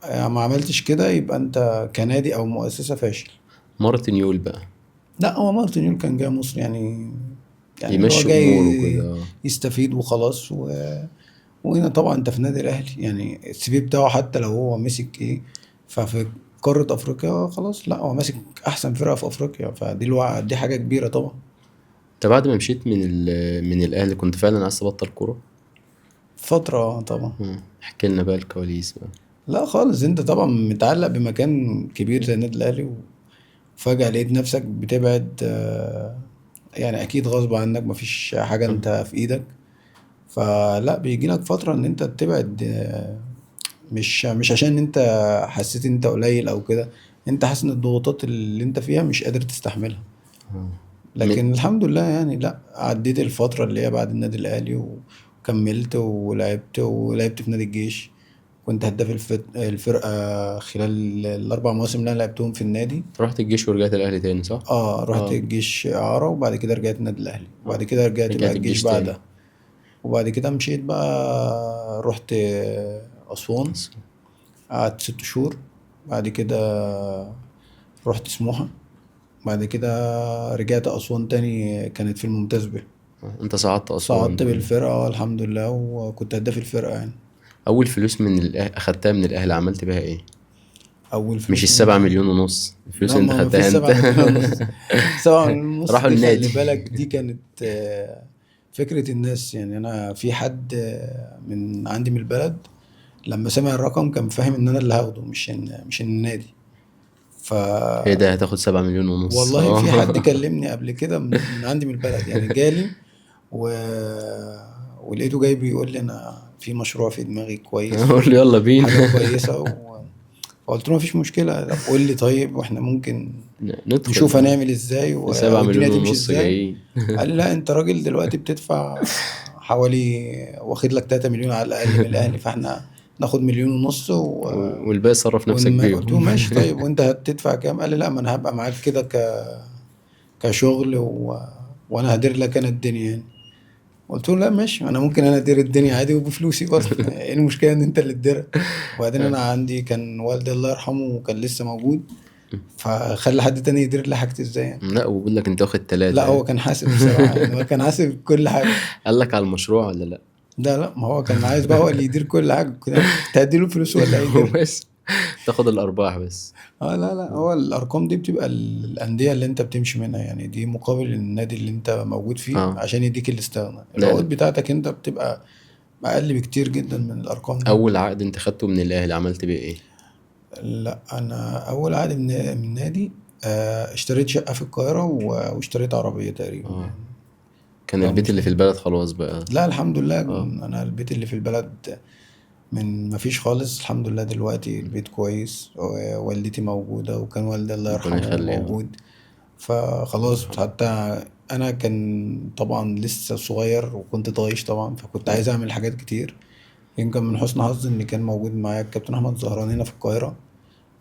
اه. ما عملتش كده يبقى انت كنادي او مؤسسه فاشل. مارتن يول بقى. لا، هو مارتن يول كان جاي مصر يعني اللي هو يمشي اموره كده جاي آه. يستفيد وخلاص. وهنا طبعا انت في النادي الاهلي، يعني السي في بتاعه حتى لو هو مسك ايه، ففي قارة افريقيا خلاص، لا هو ماسك احسن فرقة في افريقيا، فدي دي حاجة كبيرة طبعا. انت بعد ما مشيت من الاهلي كنت فعلا عايز تبطل كوره؟ فترة طبعا. احكي لنا بقى الكواليس بقى. لا خالص، انت طبعا متعلق بمكان كبير زي النادي الاهلي، وفجأة لقيت نفسك بتبعد، يعني اكيد غصب عنك، مفيش حاجة مم. انت في ايدك. فلا بيجي لك فترة ان انت تبعد، مش عشان انت حسيت انت قليل او كده، انت حاسس ان الضغوطات اللي انت فيها مش قادر تستحملها. من لكن الحمد لله يعني، لا عديت الفترة اللي هي بعد النادي الاهلي وكملت ولعبت في نادي الجيش. كنت هداف الفرقة خلال الأربع مواسم اللي أنا لعبتهم في النادي. رحت الجيش ورجعت الاهلي تاني صح؟ اه رحت اه. الجيش إعارة، وبعد كده رجعت النادي الأهلي، وبعد اه كده رجعت بقى رجعت الجيش الجيش تاني. بعدها. وبعد كده مشيت بقى، رحت أسوان، بس قعدت 6 شهور. بعد كده رحت سموحة. بعد كده رجعت أسوان تاني، كانت في الممتاز به. انت صعدت صعدت اسوان. بالفرقة الحمد لله، وكنت هداف الفرقة يعني. اول فلوس من الاهلي اخدتها من الاهلي عملت بيها ايه؟ أول مش فلوس من السبعة الأهلي. مليون ونص الفلوس لا، اللي انت ما فيش خدتها انت؟ 7 مليون ونص. 7 مليون ونص راحوا دي خلي النادي. بالك، دي كانت فكرة الناس يعني. أنا في حد من عندي من البلد، لما سمع الرقم كان فاهم إن أنا اللي هاخده، مش إن النادي. ف ايه ده هتاخد 7 مليون ونص؟ والله اه. في حد كلمني قبل كده من عندي من البلد يعني، جالي و... ولقيته جاي بيقول لي أنا في مشروع في دماغي كويس، اقول له يلا بينا. وحاجة كويسة فقلت له مفيش مشكلة، طب قول لي طيب واحنا ممكن نشوف ندخل. هنعمل ازاي سبعة والدنيا مليون هتمشي ونص ازاي. جايين. قال لي لا، انت راجل دلوقتي بتدفع حوالي، واخد لك 3 مليون على الاقل من الاهلي، فاحنا ناخد 1.5 مليون والباقي صرف نفسك قلت له بيهم. ماشي طيب، وانت هتدفع كام؟ قال لي لا، ما انا هبقى معاك كده كشغل وانا هدير لك انا الدنيا يعني. قلت له لا ماشي، انا ممكن انا ادير الدنيا عادي وبفلوسي برضه، ايه المشكله ان انت اللي تديرها؟ وبعدين انا عندي كان والدي الله يرحمه كان لسه موجود، فخلي حد تاني يدير لي حاجتي ازاي يعني. لا وبقول لك انت واخد لا 3 هو يعني. كان حاسب بصراحه يعني، هو كان حاسب كل حاجه. قال لك على المشروع ولا لا؟ ده لا، ما هو كان عايز بقى هو اللي يدير كل حاجه، كنت هديله فلوس ولا هيديرها. بس تاخد الارباح بس. اه لا لا، هو الارقام دي بتبقى الانديه اللي انت بتمشي منها يعني، دي مقابل النادي اللي انت موجود فيه اه. عشان يديك الاستغناء. لا العقود لا. بتاعتك انت بتبقى اقل بكتير جدا من الارقام دي. اول عقد انت خدته من الاهلي عملت بيه ايه؟ لا انا اول عقد من النادي، اشتريت شقه في القاهره واشتريت عربيه تقريبا اه يعني. كان لو البيت مش اللي في البلد خلاص بقى. لا الحمد لله، اه. انا البيت اللي في البلد من ما فيش خالص الحمد لله، دلوقتي البيت كويس، والدتي موجودة، وكان والدي الله ربنا يرحمه يخليها. موجود. فخلاص حتى انا كان طبعا لسه صغير وكنت طايش طبعا، فكنت عايز اعمل حاجات كتير. يمكن من حسن حظي ان كان موجود معايا الكابتن احمد زهران هنا في القاهرة،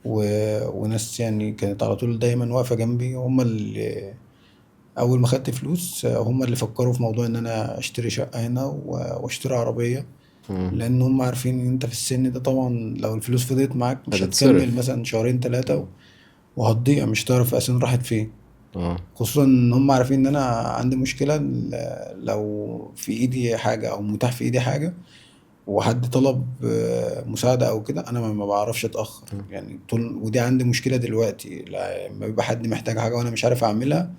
و... وناس يعني كانت على طول دايما واقفة جنبي، هم اللي اول ما خدت فلوس هم اللي فكروا في موضوع ان انا اشتري شقة هنا واشتري عربية. اه لان هم عارفين ان انت في السن ده طبعا لو الفلوس فضيت معاك مش هتكمل هتتصرف. مثلا شهرين 3 وهتضيع، مش هتعرف اصلا راحت فين. اه. خصوصا ان هم عارفين ان انا عندي مشكلة، لو في ايدي حاجة او متاح في ايدي حاجة وحد طلب مساعدة او كده، انا ما بعرفش اتأخر يعني. ودي عندي مشكلة دلوقتي، لما بيبقى حد محتاج حاجة وانا مش عارف اعملها،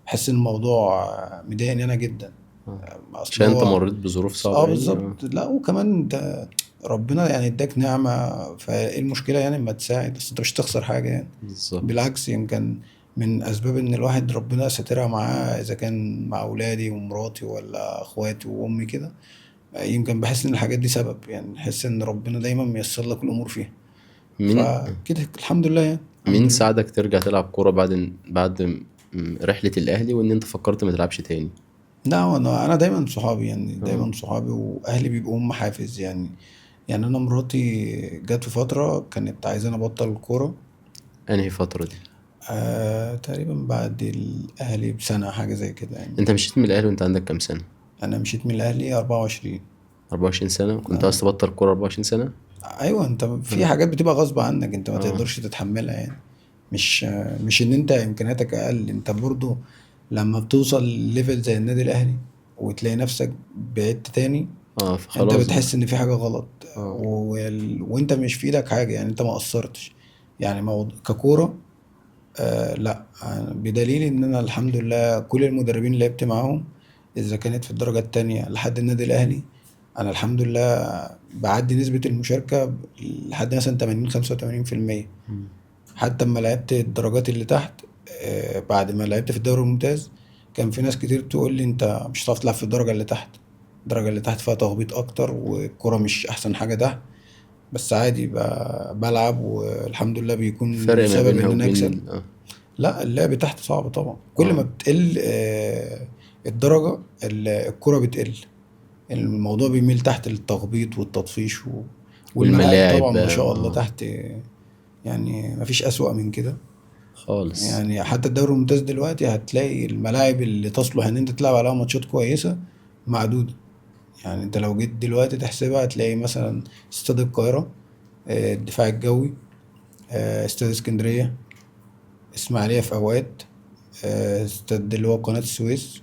بحس ان الموضوع مضايقني انا جدا. اه اصل عشان انت هو مريت بظروف صعبة اه يعني. اه بالظبط. لا وكمان انت ربنا يعني اداك نعمة، فايه المشكلة يعني اما تساعد؟ بس انت مش تخسر حاجة يعني. بالظبط. بالعكس، يمكن من اسباب ان الواحد ربنا ساترها معاه، اذا كان مع اولادي ومراتي ولا اخواتي وامي كده، يمكن بحس ان الحاجات دي سبب يعني، بحس ان ربنا دايما ميسر لك الامور فيها. مين فكده الحمد لله يعني، الحمد مين لله. ساعدك ترجع تلعب كورة بعد رحلة الأهلي وإن أنت فكرت ما تلعبش تاني؟ لا هو انا دايما صحابي يعني، اه. دايما صحابي واهلي بيبقوا هم حافز يعني. يعني انا مراتي جت في فترة كانت عايزاني ابطل الكورة. أنهي فترة دي؟ تقريبا بعد الأهلي بسنة حاجة زي كده يعني. أنت مشيت من الأهلي وأنت عندك كام سنة؟ أنا مشيت من الأهلي 24. 24 سنة كنت عايز آه. تبطل كورة 24 سنة؟ أيوة، أنت في اه. حاجات بتبقى غصب عنك، أنت ما اه. تقدرش تتحملها يعني. مش إن أنت إمكانياتك أقل، أنت برضو لما بتوصل ليفل زي النادي الأهلي وتلاقي نفسك بعدت تاني، أنت فخلاص بقى. بتحس إن في حاجة غلط. اه. وأنت مش في إيدك حاجة يعني، أنت ما قصرتش. يعني ككورة لا، بدليل ان انا الحمد لله كل المدربين اللي لعبت معاهم اذا كانت في الدرجة التانية لحد النادي الاهلي، انا الحمد لله بعدي نسبة المشاركة لحد مثلا 80 85%. مم. حتى اما لعبت الدرجات اللي تحت، بعد ما لعبت في الدوري الممتاز كان في ناس كتير تقول لي انت مش هتعرف تلعب في الدرجة اللي تحت، الدرجة اللي تحت فيها تخبيط اكتر والكرة مش احسن حاجة تحت. بس عادي بلعب والحمد لله بيكون فرق ما سبب بينها ان انا وبين اكسب. لا، اللعب تحت صعب طبعا، كل ما اه بتقل الدرجة الكرة بتقل، الموضوع بيميل تحت للتخبيط والتطفيش والملاعب والملاعب طبعا ما بقى شاء الله تحت، يعني مفيش أسوأ من كده. خالص. يعني حتى الدوري الممتاز دلوقتي هتلاقي الملاعب اللي تصلح ان انت تلعب عليها ماتشات كويسة معدودة. يعني انت لو جيت دلوقتي تحسبها هتلاقي مثلا استاد القاهرة، الدفاع الجوي، استاد اسكندرية، اسماعيلية في اوقات، استاد اللي هو قناة السويس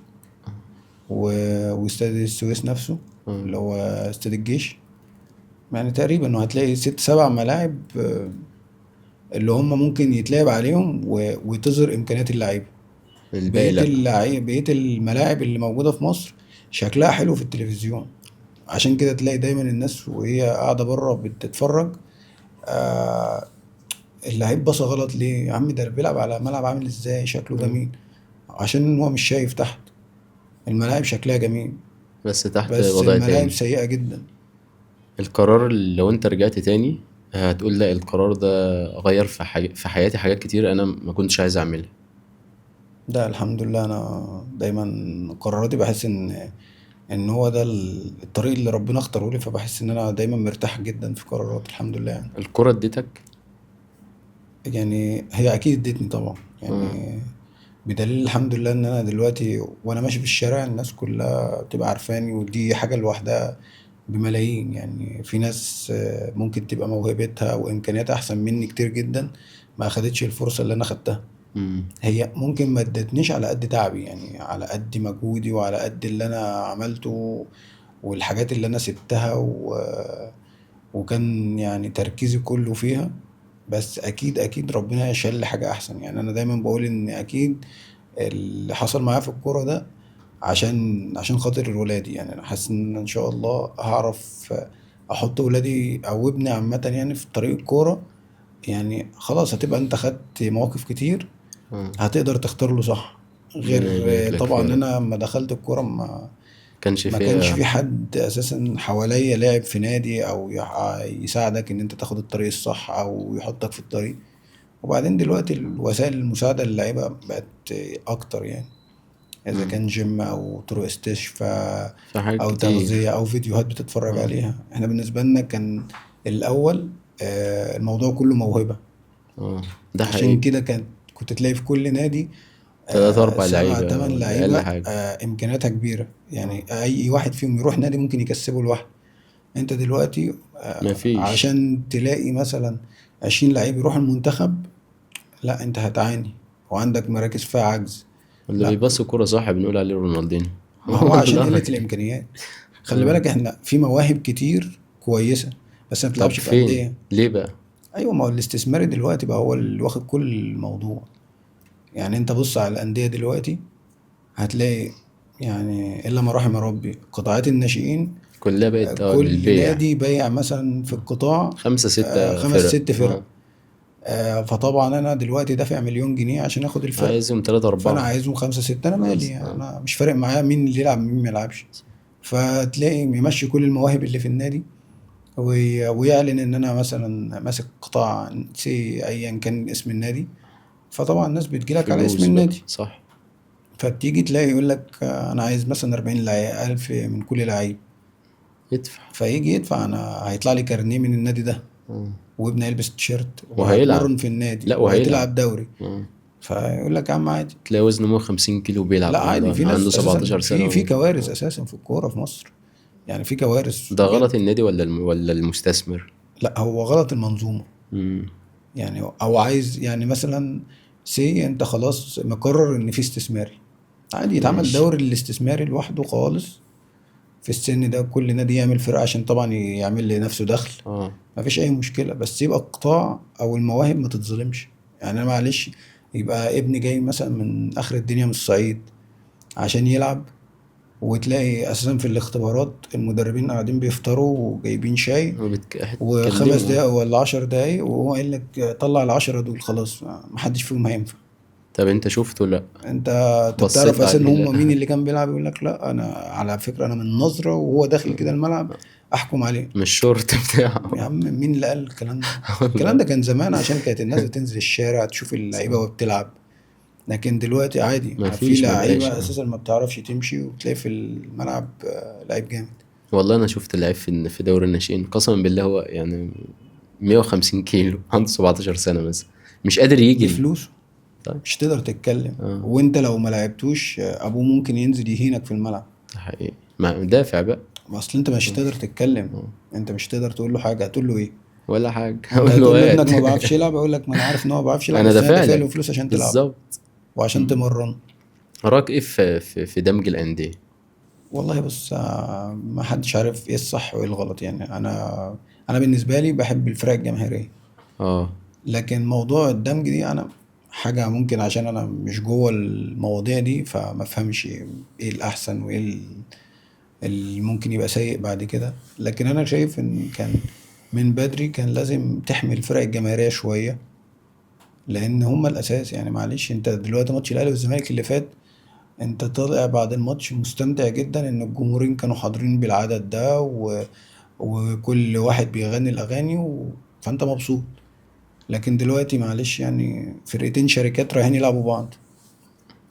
واستاد السويس نفسه اه اللي هو استاد الجيش. يعني تقريبا هتلاقي 6 7 ملاعب اللي هم ممكن يتلعب عليهم وتظهر امكانيات اللعيبه. الباقي لا. بقيه الملاعب اللي موجوده في مصر شكلها حلو في التلفزيون، عشان كده تلاقي دايما الناس وهي قاعده بره بتتفرج، آه اللعيب باصه غلط ليه يا عم، ده بيلعب على ملعب عامل ازاي شكله اه جميل، عشان هو مش شايف تحت. الملاعب شكلها جميل بس تحت بس وضع الملاعب تاني. سيئه جدا. القرار اللي لو انت رجعت تاني هتقول لا القرار ده غير في حياتي حاجات كتير انا ما كنتش عايز اعملها. ده الحمد لله انا دايما قراراتي بحس ان هو ده الطريق اللي ربنا اختاره لي، فبحس ان انا دايما مرتاح جدا في قراراتي الحمد لله يعني. الكرة اديتك. يعني هي اكيد ادتني طبعا اه يعني، بدليل الحمد لله ان انا دلوقتي وانا ماشي في الشارع الناس كلها بتبقى عارفاني، ودي حاجة لوحدها بملايين. يعني في ناس ممكن تبقى موهبتها وامكانياتها احسن مني كتير جدا ما اخدتش الفرصة اللي انا خدتها. امم هي ممكن ما ادتنيش على قد تعبي، يعني على قد مجهودي وعلى قد اللي انا عملته والحاجات اللي انا سبتها وكان يعني تركيزي كله فيها. بس اكيد اكيد ربنا يشاء لي حاجة احسن. يعني انا دايما بقول ان اكيد اللي حصل معايا في الكورة ده عشان خاطر ولادي. يعني انا حاسس ان شاء الله هعرف احط ولادي او ابني عامة يعني في طريق الكورة. يعني خلاص هتبقى انت خدت مواقف كتير اه هتقدر تختار له صح. ربنا يبارك غير لك طبعا فيها يا رب. انا لما دخلت الكورة كانش ما كانش فيها. في حد اساسا حواليا لاعب في نادي او يساعدك ان انت تاخد الطريق الصح او يحطك في الطريق. وبعدين دلوقتي الوسائل المساعدة للعيبة بقت اكتر يعني، اذا امم كان جيم او طرق استشفاء في حاجات او تغذية كتير. او فيديوهات بتتفرج اه عليها. احنا بالنسبة لنا كان الاول الموضوع كله موهبة. اه ده عشان حقيقي. كده كنت تلاقي في كل نادي تلات أربع سبع لعيبة تمن ولا أقل لعيبة حاجة. إمكانياتها كبيرة. اه يعني أي واحد فيهم يروح نادي ممكن يكسبه لوحده. أنت دلوقتي مفيش. عشان تلاقي مثلا 20 لعيب يروح المنتخب، لا أنت هتعاني وعندك مراكز فيها عجز. اللي لا، بيبص كورة صح بنقول عليه رونالدينيو. ما هو عشان قلة والله. الإمكانيات. خلي اه بالك احنا في مواهب كتير كويسة بس ما طب بتلعبش في فين أندية. ليه بقى؟ أيوة، ما هو الاستثماري دلوقتي بقى هو اللي واخد كل الموضوع. يعني أنت بص على الأندية دلوقتي هتلاقي، يعني إلا ما رحم ربي قطاعات الناشئين، كلها بقت كل للبيع. نادي بايع مثلا في القطاع خمسة ستة خمس فرق ست فرق. اه. فطبعا أنا دلوقتي دافع 1,000,000 جنيه عشان آخد الفرقة، عايزهم تلاتة فأنا أربعة. عايزهم 5 6. أنا مالي، بس يعني اه. أنا مش فارق معايا مين اللي يلعب مين ما يلعبش. فتلاقي يمشي كل المواهب اللي في النادي ويعلن إن أنا مثلا ماسك قطاع أيا كان اسم النادي. فطبعا الناس بتجيلك على اسم فلوس بقى النادي، صح. فتيجي تلاقي يقول لك أنا عايز مثلا 40,000 من كل لعيب. يدفع. فيجي يدفع، انا هيطلع لي كارنيه من النادي ده اه وابني هيلبس تيشيرت وهيلعب. وهتمرن في النادي لا وهيلعب. وهتلعب دوري. اه فيقول لك يا عم عادي. تلاقي وزنه 150 كيلو بيلعب لا عادي، في عنده ناس اساسا 17 سنة في كوارث اه. اساسا في الكوره في مصر. يعني في كوارث ده غلط بجد. النادي ولا المستثمر؟ لا، هو غلط المنظومه. امم يعني او عايز يعني مثلا انت خلاص مقرر ان في استثماري، عادي يتعمل ماشي. دوري الاستثماري لوحده خالص. في السن ده كل نادي يعمل فرقة عشان طبعا يعمل لنفسه دخل، اه مفيش اي مشكلة، بس يبقى القطاع او المواهب ما تتظلمش. يعني انا معلش، يبقى ابني جاي مثلا من اخر الدنيا من الصعيد عشان يلعب، وتلاقي اساسا في الاختبارات المدربين قاعدين بيفطروا وجايبين شاي وخمس هتكلموا. دقايق ولا 10 دقايق، وهو قايل لك طلع ال10 دول خلاص محدش فيهم هينفع. طب انت شفته؟ لا. انت بتعرف بصيت اساسا ان عليه؟ هم مين لا. اللي كان بيلعب؟ يقول لك لا انا على فكرة انا من نظرة وهو داخل كده الملعب احكم عليه. مش شورت يا بتاعه. عم مين اللي قال الكلام ده؟ الكلام والله. ده كان زمان عشان كانت الناس بتنزل الشارع تشوف اللعيبة صح. وهي بتلعب، لكن دلوقتي عادي ما في فيش، ما بقاش. لعيبة اساسا ما بتعرفش تمشي وتلاقي في الملعب لعيب جامد. والله انا شفت لعيب في دوري الناشئين قسما بالله، هو يعني 150 كيلو، عنده 17 سنة مثلا، مش قادر دي يجري. فلوس، طيب. مش تقدر تتكلم، اه وانت لو ما لعبتوش ابوه ممكن ينزل يهينك في الملعب. ده حقيقي، ما دافع بقى. اصل انت مش تقدر تتكلم، اه انت مش تقدر تقول له حاجة، هتقول له ايه؟ ولا حاجة. انت اقول هتقول له له ابنك هات. ما بيعرفش يلعب، يقول لك ما انا عارف ان هو ما بيعرفش يلعب انا بس انا دافع دافع له لك. فلوس عشان تلعب بالظبط. وعشان مم. تمرن. رايك ايه في دمج الأندية؟ والله بص، ما حدش عارف ايه الصح وايه الغلط. يعني انا بالنسبه لي بحب الفرق الجماهيريه، اه لكن موضوع الدمج دي انا حاجه ممكن عشان انا مش جوه المواضيع دي فما افهمش ايه الاحسن وايه اللي ممكن يبقى سيء بعد كده. لكن انا شايف ان كان من بدري كان لازم تحمي الفرق الجماهيريه شويه، لان هما الاساس. يعني معلش انت دلوقتي ماتش الاهلي والزمالك اللي فات، انت طالع بعد الماتش مستمتع جدا ان الجمهورين كانوا حاضرين بالعدد ده وكل واحد بيغني الاغاني فانت مبسوط. لكن دلوقتي معلش يعني فرقتين شركات رايحين يلعبوا بعض،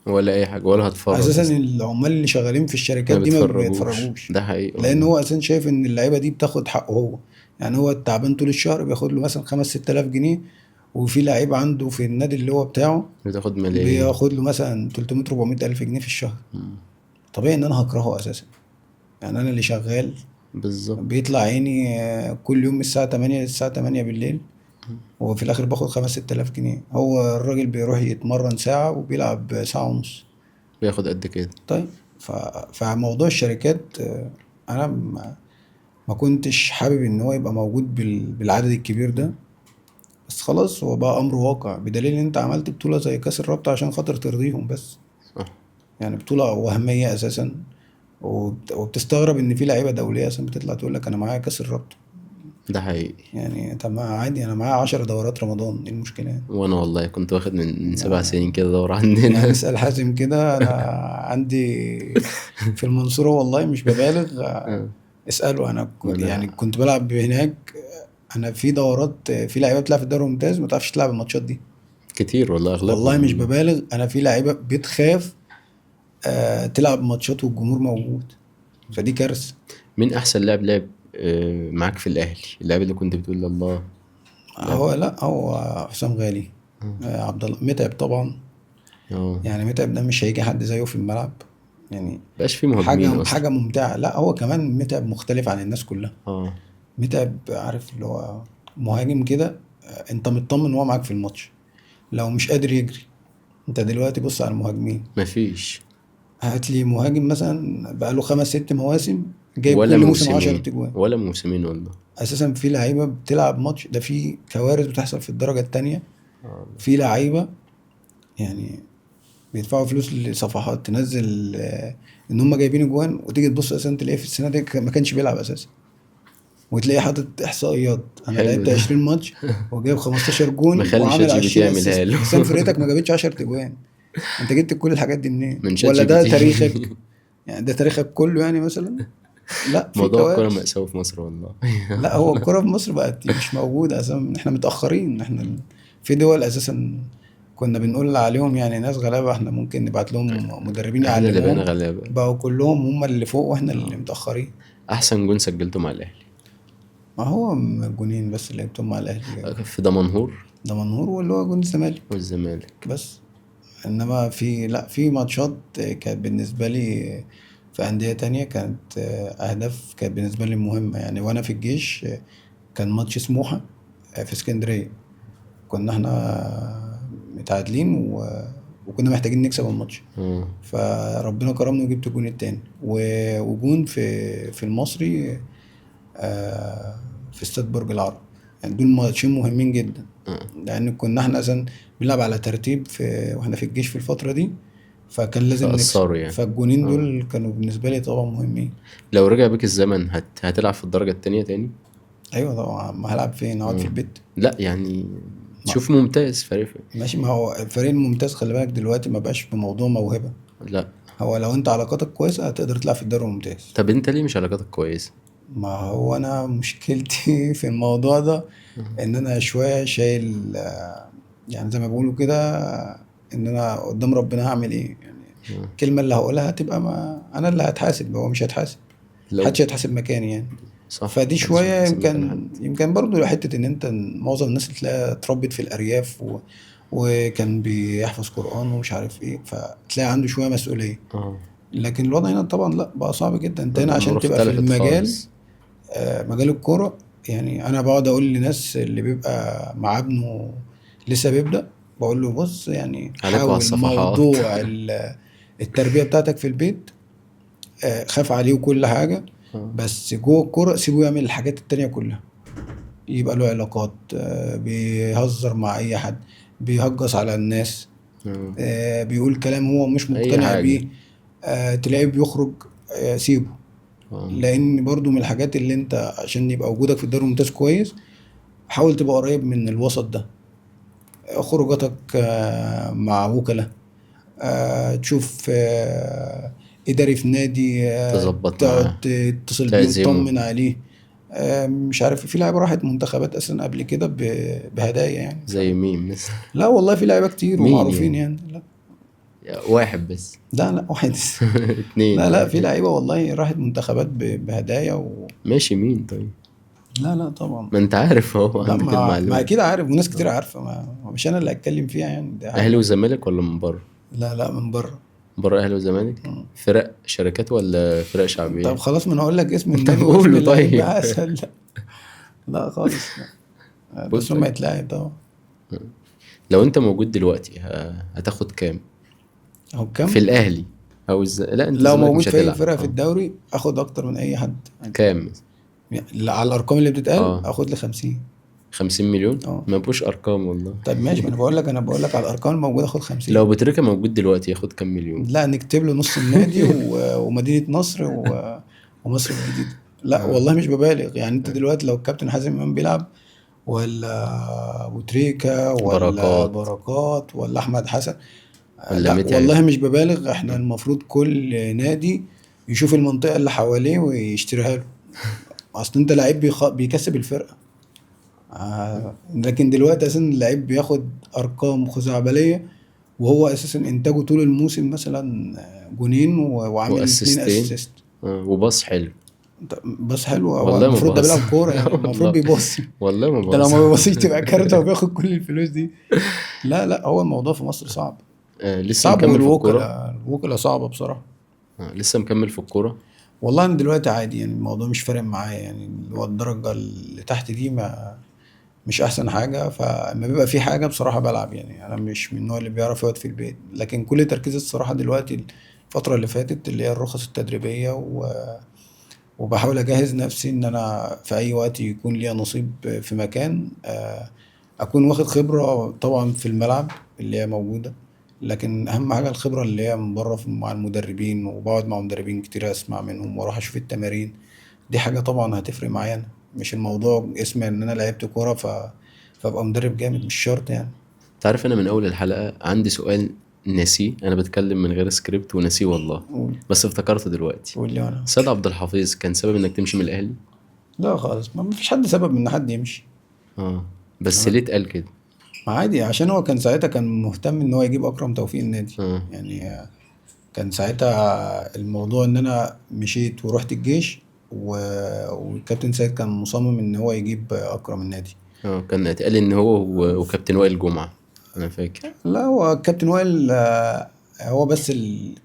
ولا اي حاجة، ولا هتفرج اساسا اصلا. العمال اللي شغالين في ما الشركات دي ما بتفرجوش، بيتفرجوش، ده حقيقي لان والله. هو اساسا شايف ان اللعيبه دي بتاخد حقه هو. يعني هو التعبان طول الشهر بياخد له مثلا 5 6000 جنيه، وفي لعيب عنده في النادي اللي هو بتاعه بتاخد ملايين. بياخد له مثلا 300 400 الف جنيه في الشهر. مم. طبيعي ان انا هكرهه اساسا. يعني انا اللي شغال بالظبط. بيطلع عيني كل يوم من الساعة 8 للساعة 8 بالليل، وفي الآخر باخد 5 6000 جنيه. هو الراجل بيروح يتمرن ساعة وبيلعب ساعة ونص. بياخد قد كده. طيب فموضوع الشركات أنا ما كنتش حابب إن هو يبقى موجود بالعدد الكبير ده، بس خلاص هو بقى أمر واقع، بدليل إن أنت عملت بطولة زي كأس الرابطة عشان خاطر ترضيهم بس. صح. يعني بطولة وهمية أساسا، وبتستغرب إن في لعيبة دولية أصلا بتطلع تقول لك أنا معايا كأس الرابطة. ده حقيقي. يعني طب ما عادي انا معايا 10 دورات رمضان، ايه المشكله يعني؟ وانا والله كنت واخد من 7 سنين يعني كده دورة يعني عندنا. اسال حازم كده، انا عندي في المنصوره والله مش ببالغ، آه. اساله. انا يعني وانا كنت بلعب هناك، انا في دورات في لعيبه بتلعب في الدوري الممتاز ما تعرفش تلعب الماتشات دي. كتير والله، والله مش اغلبهم. ببالغ، انا في لعيبه بتخاف تلعب ماتشات والجمهور موجود، فدي كارثه. مين احسن لاعب لعب معاك في الاهلي؟ اللاعب اللي كنت بتقول الله. لاعب. هو لا هو حسام غالي، عبد الله متعب طبعا. اه يعني متعب ده مش هيجي حد زيه في الملعب يعني. مبقاش في مهاجمين اصلا. حاجة ممتعة. لا هو كمان متعب مختلف عن الناس كلها. اه متعب عارف اللي هو مهاجم كده، انت مطمن وهو معاك في الماتش لو مش قادر يجري. انت دلوقتي بص على المهاجمين، مفيش. هات لي مهاجم مثلا بقاله 5 6 مواسم جايب ولا كل موسم 10 موسمين، تجوان. ولا موسمين والله. اساسا في لعيبة بتلعب ماتش ده في كوارث بتحصل في الدرجة التانية. آه. في لعيبة يعني بيدفعوا فلوس لصفحات تنزل ان هم جايبين اجوان، وتيجي تبص اساسا تلاقيه في السنه دي ما كانش بيلعب اساسا، وتلاقيه حاطط احصائيات انا حلو لعبت ده. 20 ماتش وجايب 15 جون مخلي شات وعامل جي بي تي 20 يعملها اسيست، له. بس انا فرقتك ما جابتش 10 تجوان. انت جبت كل الحاجات دي منين؟ من شات ولا جي بي ده تي. تاريخك؟ يعني ده تاريخك كله يعني مثلا؟ لا في موضوع الكورة كوارث. مأساوي في مصر والله. لا هو الكرة في مصر بقت مش موجودة أساسا، احنا متأخرين. احنا في دول أساسا كنا بنقول عليهم يعني ناس غلابة، احنا ممكن نبعت لهم مدربين احنا اللي بقينا يعلموهم، غلابة. بقوا كلهم هم اللي فوق واحنا اللي آه. متأخرين. احسن جون سجلته مع الاهلي؟ ما هو جونين بس اللي جبتهم مع الأهلي، في دمنهور ده منهور واللي هو جون الزمالك والزمالك. بس. انما لا في ماتشات كانت بالنسبة لي في أندية تانية كانت أهداف كانت بالنسبة لي مهمة. يعني وأنا في الجيش كان ماتش سموحة في اسكندرية، كنا احنا متعادلين وكنا محتاجين نكسب الماتش. اه فربنا كرمنا وجبت الجون التاني وجون في المصري، في استاد برج العرب. يعني دول ماتشين مهمين جدا، اه لان كنا احنا اصلا بنلعب على ترتيب واحنا في الجيش في الفتره دي، فكان لازم نكسب. فأثروا يعني. فالجونين اه دول كانوا بالنسبه لي طبعا مهمين. لو رجع بيك الزمن هتلعب في الدرجة التانية تاني؟ ايوه طبعا، ما هلعب فين؟ اقعد في اه البيت؟ لا يعني ما تشوف ممتاز فريق. ماشي، ما هو الفريق الممتاز خلي بالك دلوقتي ما بقاش بموضوع موهبه. لا هو لو انت علاقاتك كويسه هتقدر تلعب في الدوري الممتاز. طب انت ليه مش علاقاتك كويسة؟ ما هو انا مشكلتي في الموضوع ده اه ان انا شويه شايل، يعني زي ما بيقولوا كده، ان انا قدام ربنا هعمل ايه يعني. اه الكلمه اللي هقولها هتبقى، ما انا اللي هتحاسب، هو مش هيتحاسب. لو محدش هيتحاسب مكاني يعني. صح فدي محدش شويه بيحسب مكان حد. يمكن برضو حته ان انت معظم الناس اللي تلاقيها اتربت في الارياف وكان بيحفظ قران ومش عارف ايه، فتلاقي عنده شويه مسؤوليه. اه لكن الوضع هنا طبعا لا، بقى صعب جدا. انت هنا الأمور عشان تبقى في اختلفت المجال، خالص. مجال الكوره. يعني انا بقعد اقول للناس اللي بيبقى مع ابنه لسه بيبدأ، بقول له بص يعني عليكوا على حاول الصفحات. موضوع التربية بتاعتك في البيت، خاف عليه وكل حاجة، اه بس جوه الكورة سيبه يعمل الحاجات التانية كلها. يبقى له علاقات، بيهزر مع أي حد، بيهجص على الناس، اه بيقول كلام هو مش أي مقتنع حاجة. بيه، تلاقيه بيخرج، سيبه. اه لأن برضو من الحاجات اللي انت عشان يبقى وجودك في الدوري الممتاز كويس، حاول تبقى قريب من الوسط ده. خروجاتك مع وكلاء، تشوف إداري في نادي، تظبط تقعد معاه تتصل بيه تعزمه. وتطمن عليه. مش عارف، في لعيبة راحت منتخبات أصلا قبل كده بهدايا يعني. زي مين مثلا؟ لا والله في لعيبة كتير مين ومعروفين يعني؟ يعني. لا واحد بس؟ لا لا واحد. اتنين لا في يعني؟ لعيبة والله راحت منتخبات بهدايا ماشي مين طيب؟ لا لا طبعا. ما انت عارف اهو لا عندك ما المعلومة. أكيد عارف، وناس كتير اه عارفة، مش أنا اللي هتكلم فيها يعني، دي اهلي حاجة. وزمالك ولا من بره؟ لا لا من بره. بره اهلي وزمالك. مم. فرق شركات ولا فرق طب شعبية؟ خلاص، ما انا هقول لك اسم طب النادي واسم قولوا اللعيب طيب. بقى اسهل. لا لا خالص لا. قول بس هم طيب. يتلاعب طبعا. لو انت موجود دلوقتي هتاخد كام اهو في كام؟ الاهلي لا انت لو الزمالك موجود مش في اي هتلعب. فرقه في اه الدوري اخد اكتر من اي حد عادي. كام مثلا؟ يعني على الارقام اللي بتتقال اه اخد لي 50. 50 مليون؟ اه ما بقوش ارقام والله. طب ماشي، ما انا بقول لك على الارقام الموجوده اخد لو 50. بتريكا موجود دلوقتي ياخد كام مليون؟ لا نكتب له نص النادي ومدينه نصر ومصر الجديده. لا اه والله مش ببالغ يعني. انت اه دلوقتي لو الكابتن حازم امام بيلعب، ولا ابو تريكة، ولا بركات بركات، ولا احمد حسن، ولا لا متعب. والله مش ببالغ. احنا المفروض كل نادي يشوف المنطقة اللي حواليه ويشتريها له. اصل انت لعيب بيكسب الفرقة. لكن دلوقتي اساسا اللعيب بياخد ارقام خزعبلية، وهو اساسا انتاجه طول الموسم مثلا جونين وعامل اتنين واسيستين. اسيست. وباص حلو. بس حلو، هو والله ما المفروض ده باص. بيلعب كورة لا يعني، المفروض والله. بيبص. والله ما ده لو باص. ما بيبصيش تبقى كارثة وبياخد كل الفلوس دي. لا لا، هو الموضوع في مصر صعب. لسه صعب، مكمل في الكورة. الوكلاء صعبة بصراحة. لسه مكمل في الكورة. والله انا دلوقتي عادي يعني، الموضوع مش فارق معايا يعني. اللي هو الدرجة اللي تحت دي ما مش احسن حاجة. فلما بيبقى في حاجة بصراحة بلعب يعني. انا مش من النوع اللي بيعرف يقعد في البيت. لكن كل تركيزي الصراحة دلوقتي الفترة اللي فاتت اللي هي الرخص التدريبية، وبحاول اجهز نفسي ان انا في اي وقت يكون ليا نصيب في مكان، اكون واخد خبرة طبعا في الملعب اللي هي موجودة. لكن اهم حاجة الخبرة اللي هي من بره مع المدربين، وبقعد مع مدربين كتير اسمع منهم واروح اشوف التمارين. دي حاجة طبعا هتفرق معايا انا. مش الموضوع اسم ان انا لعبت كورة فابقى مدرب جامد، مش شرط يعني. تعرف انا من اول الحلقة عندي سؤال ناسيه، انا بتكلم من غير سكريبت وناسيه والله، قول. بس افتكرته دلوقتي. قول لي انا. سيد عبد الحفيظ كان سبب انك تمشي من الاهلي؟ لا خالص، ما فيش حد سبب ان حد يمشي. اه بس ليه اتقال كده؟ ما عادي، عشان هو كان ساعتها كان مهتم ان هو يجيب اكرم توفيق النادي اه يعني. كان ساعتها الموضوع ان انا مشيت ورحت الجيش، والكابتن سيد كان مصمم ان هو يجيب اكرم النادي. اه كان اتقال ان هو وكابتن وائل جمعة، انا فاكر. لا هو الكابتن وائل، هو بس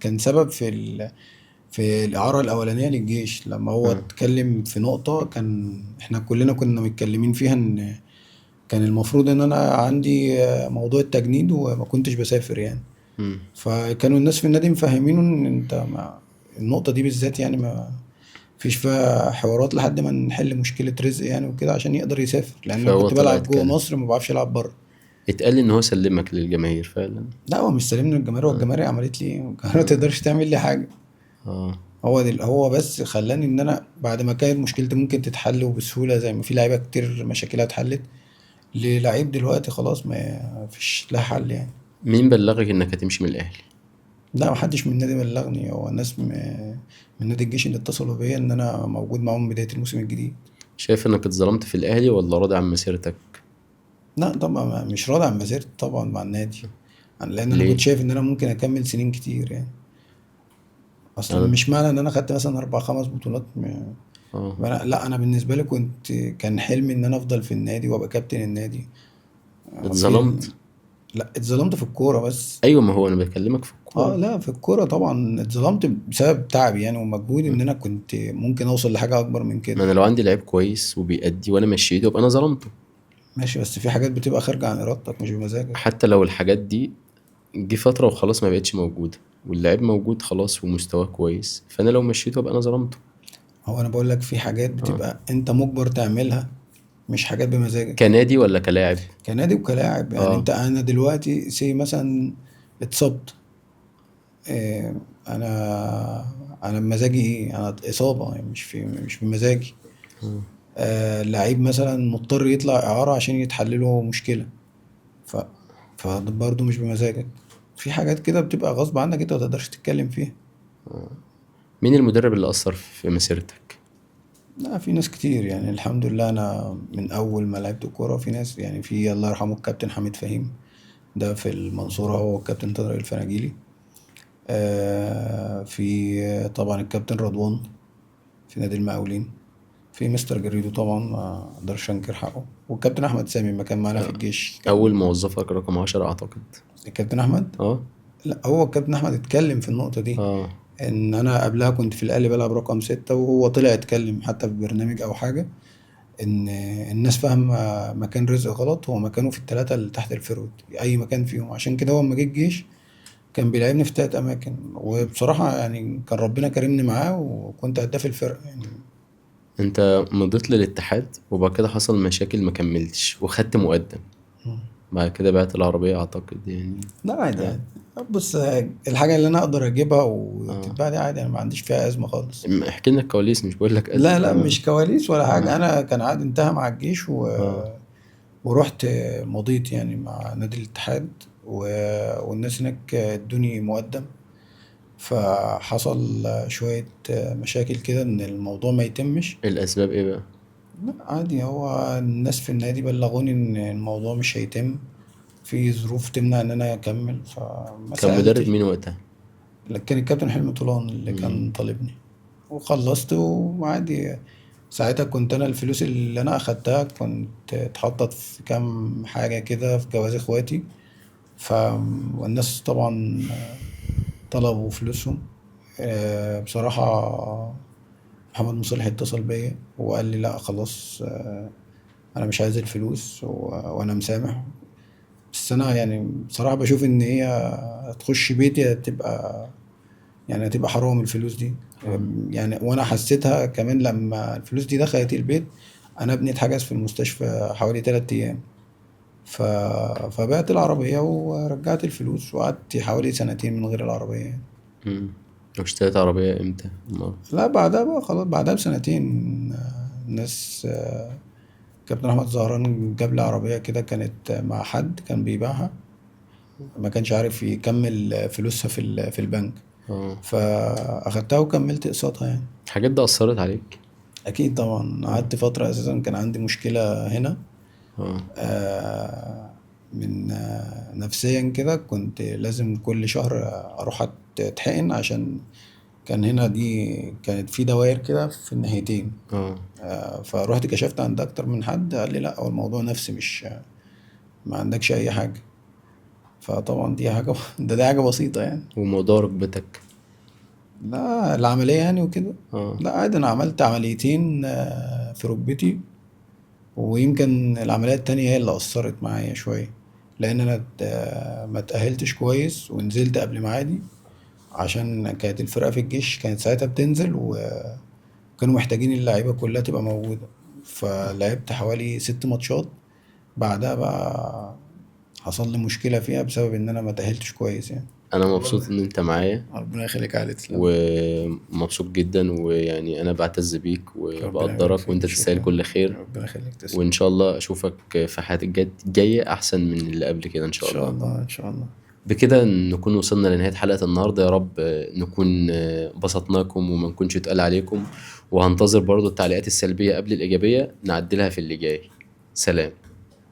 كان سبب في الإعارة الأولانية للجيش. لما هو اه اتكلم في نقطة كان احنا كلنا كنا متكلمين فيها، ان كان المفروض ان انا عندي موضوع التجنيد وما كنتش بسافر يعني. مم. فكانوا الناس في النادي مفهمينه ان انت ما النقطة دي بالذات يعني ما فيش فيها حوارات لحد ما نحل مشكلة رزق يعني وكده عشان يقدر يسافر، لان انا فهو كنت طلع بلعب جوه اتكلم، مصر ما بعرفش العب بره. اتقال ان هو سلمك للجماهير فعلا. لا هو مش سالمني الجماهير، هو اه. الجماهير عملت لي ايه؟ الجماهير ما اه. تقدرش تعمل لي حاجة. اه. هو بس خلاني ان انا بعد ما كانت مشكلتي ممكن تتحل وبسهولة زي ما في لعيبة كتير مشاكلها اتحلت، للعيب دلوقتي خلاص ما فيش لها حل يعني. مين بلغك انك هتمشي من الاهلي؟ لا محدش من النادي بلغني، هو الناس من نادي الجيش اللي اتصلوا بيا ان انا موجود معاهم بداية الموسم الجديد. شايف انك اتظلمت في الاهلي ولا راضي عن مسيرتك؟ لا طبعا مش راضي عن مسيرتي طبعا مع النادي، لان انا كنت ليه؟ شايف ان انا ممكن اكمل سنين كتير يعني. اصلا يعني. مش معنى ان انا خدت مثلا 4 5 بطولات اه. لا انا بالنسبه لي كان حلمي ان انا افضل في النادي وابقى كابتن النادي. في اتظلمت. لا اتظلمت في الكوره بس. ايوه، ما هو انا بكلمك في اه الكوره. لا في الكوره طبعا اتظلمت بسبب تعبي يعني ومجهودي، ان انا كنت ممكن اوصل لحاجه اكبر من كده. ما انا لو عندي لعيب كويس وبيأدي وانا مشيته يبقى انا ظلمته. ماشي، بس في حاجات بتبقى خارجه عن ارادتك مش بمزاجك. حتى لو الحاجات دي جه فتره وخلاص ما بقتش موجوده، واللعيب موجود خلاص ومستواه كويس، فانا لو مشيته يبقى انا ظلمته. هو انا بقول لك في حاجات اه. بتبقى انت مجبر تعملها، مش حاجات بمزاجك. كنادي ولا كلاعب؟ كنادي وكلاعب يعني اه. انا دلوقتي سي مثلا اتصبت، إيه، انا بمزاجي ايه؟ انا اصابه يعني مش بمزاجي. اه. لعيب مثلا مضطر يطلع اعاره عشان يتحل له مشكله، ف فبرضه مش بمزاجك. في حاجات كده بتبقى غصب عنك انت ما تقدرش تتكلم فيها. مين المدرب اللي أثر في مسيرتك؟ لا في ناس كتير يعني الحمد لله، انا من اول ما لعبت الكوره في ناس يعني، في الله يرحمه الكابتن حميد فهيم، ده في المنصوره، هو الكابتن طارق الفناجيلي. في طبعا الكابتن رضوان في نادي المقاولين. في مستر جريدو طبعا ما اقدرش انكر حقه، والكابتن احمد سامي لما كان معانا في آه، الجيش أول كان. موظفك رقم 10 أعتقد. الكابتن احمد، اه. لا هو الكابتن احمد اتكلم في النقطه دي، اه. ان انا قبلها كنت في الاهلي بلعب رقم 6، وهو طلع اتكلم حتى في برنامج او حاجه ان الناس فاهمه مكان رزق غلط، هو مكانه في الثلاثه اللي تحت الفيرود، اي مكان فيهم. عشان كده هو لما جه الجيش كان بيلعبني في 3 اماكن، وبصراحه يعني كان ربنا كرمني معاه وكنت هداف الفرقه يعني. أنت مضيت للاتحاد وبعد كده حصل مشاكل ما كملتش وخدت مقدم، بعد كده بعت العربية أعتقد يعني. لا عادي اه. عادي. بص، الحاجة اللي أنا أقدر أجيبها اه. وتتباع دي عادي، أنا ما عنديش فيها أزمة خالص. احكي لنا الكواليس، مش بقول لك لا أزمة. لا اه. مش كواليس ولا حاجة، اه. أنا كان عقد انتهى مع الجيش اه. ورحت مضيت يعني مع نادي الاتحاد والناس هناك ادوني مقدم. فحصل شوية مشاكل كده إن الموضوع ما يتمش. الأسباب إيه بقى؟ لا عادي، هو الناس في النادي بلغوني إن الموضوع مش هيتم، في ظروف تمنع إن أنا أكمل فما كان مدرب سألتش. مين وقتها؟ كان الكابتن حلمي طولان اللي مم. كان طالبني، وخلصت وعادي. ساعتها كنت انا الفلوس اللي انا اخدتها كنت اتحطت في كام حاجة كده في جواز اخواتي. ف والناس طبعا طلبوا فلوسهم. بصراحة محمد مصلح اتصل بيا وقال لي لا خلاص، انا مش عايز الفلوس وانا مسامح. بس انا يعني بصراحة بشوف ان هي تخش بيتي هتبقى يعني هتبقى حرام الفلوس دي. اه. يعني وانا حسيتها كمان لما الفلوس دي دخلت البيت. انا ابني اتحجز في المستشفى حوالي 3 ايام. ف... فبعت العربية ورجعت الفلوس وقعدت حوالي سنتين من غير العربية يعني. مم. واشتريت عربية امتى؟ لا بعدها بقى خلاص، بعدها بسنتين الناس كابتن احمد زهران جاب لي عربية كده كانت مع حد كان بيبيعها، ما كانش عارف يكمل فلوسها في البنك، اه. فاخدتها وكملت اقساطها يعني. الحاجات دي أثرت عليك؟ اكيد طبعا، اه. قعدت فتره اساسا كان عندي مشكله هنا. اه. من نفسيا كده كنت لازم كل شهر اروح اتحقن، عشان كان هنا دي كانت في دوائر كده في الناحيتين. اه. فروحت كشفت عند اكتر من حد قال لي لا هو الموضوع نفسي مش ما عندكش اي حاجه. فطبعا دي حاجه دي حاجه بسيطه يعني. وموضوع ركبتك؟ لا العمليه يعني وكده. اه. لا عادي، انا عملت عمليتين في ركبتي، ويمكن العملية التانية هي اللي أثرت معايا شوية. لان انا ما تأهلتش كويس ونزلت قبل ميعادي، عشان كانت الفرقة في الجيش كانت ساعتها بتنزل، وكانوا محتاجين اللعيبة كلها تبقى موجودة. فلعبت حوالي 6 ماتشات، بعدها بقى حصل لي مشكلة فيها بسبب ان انا ما تأهلتش كويس يعني. انا مبسوط ان انت معايا، ربنا يخليك على تسلم. ومبسوط جدا، ويعني انا بعتز بيك ربنا يبارك وبقدرك، وانت فيك، تستاهل شكرا. كل خير. ربنا يخليك، تسلم. وان شاء الله اشوفك في حياتك الجايه احسن من اللي قبل كده ان ان شاء شاء الله. الله، ان شاء الله. بكده نكون وصلنا لنهايه حلقه النهارده. يا رب نكون بسطناكم وما نكونش اتقال عليكم، وهنتظر برضو التعليقات السلبيه قبل الايجابيه نعدلها في اللي جاي. سلام.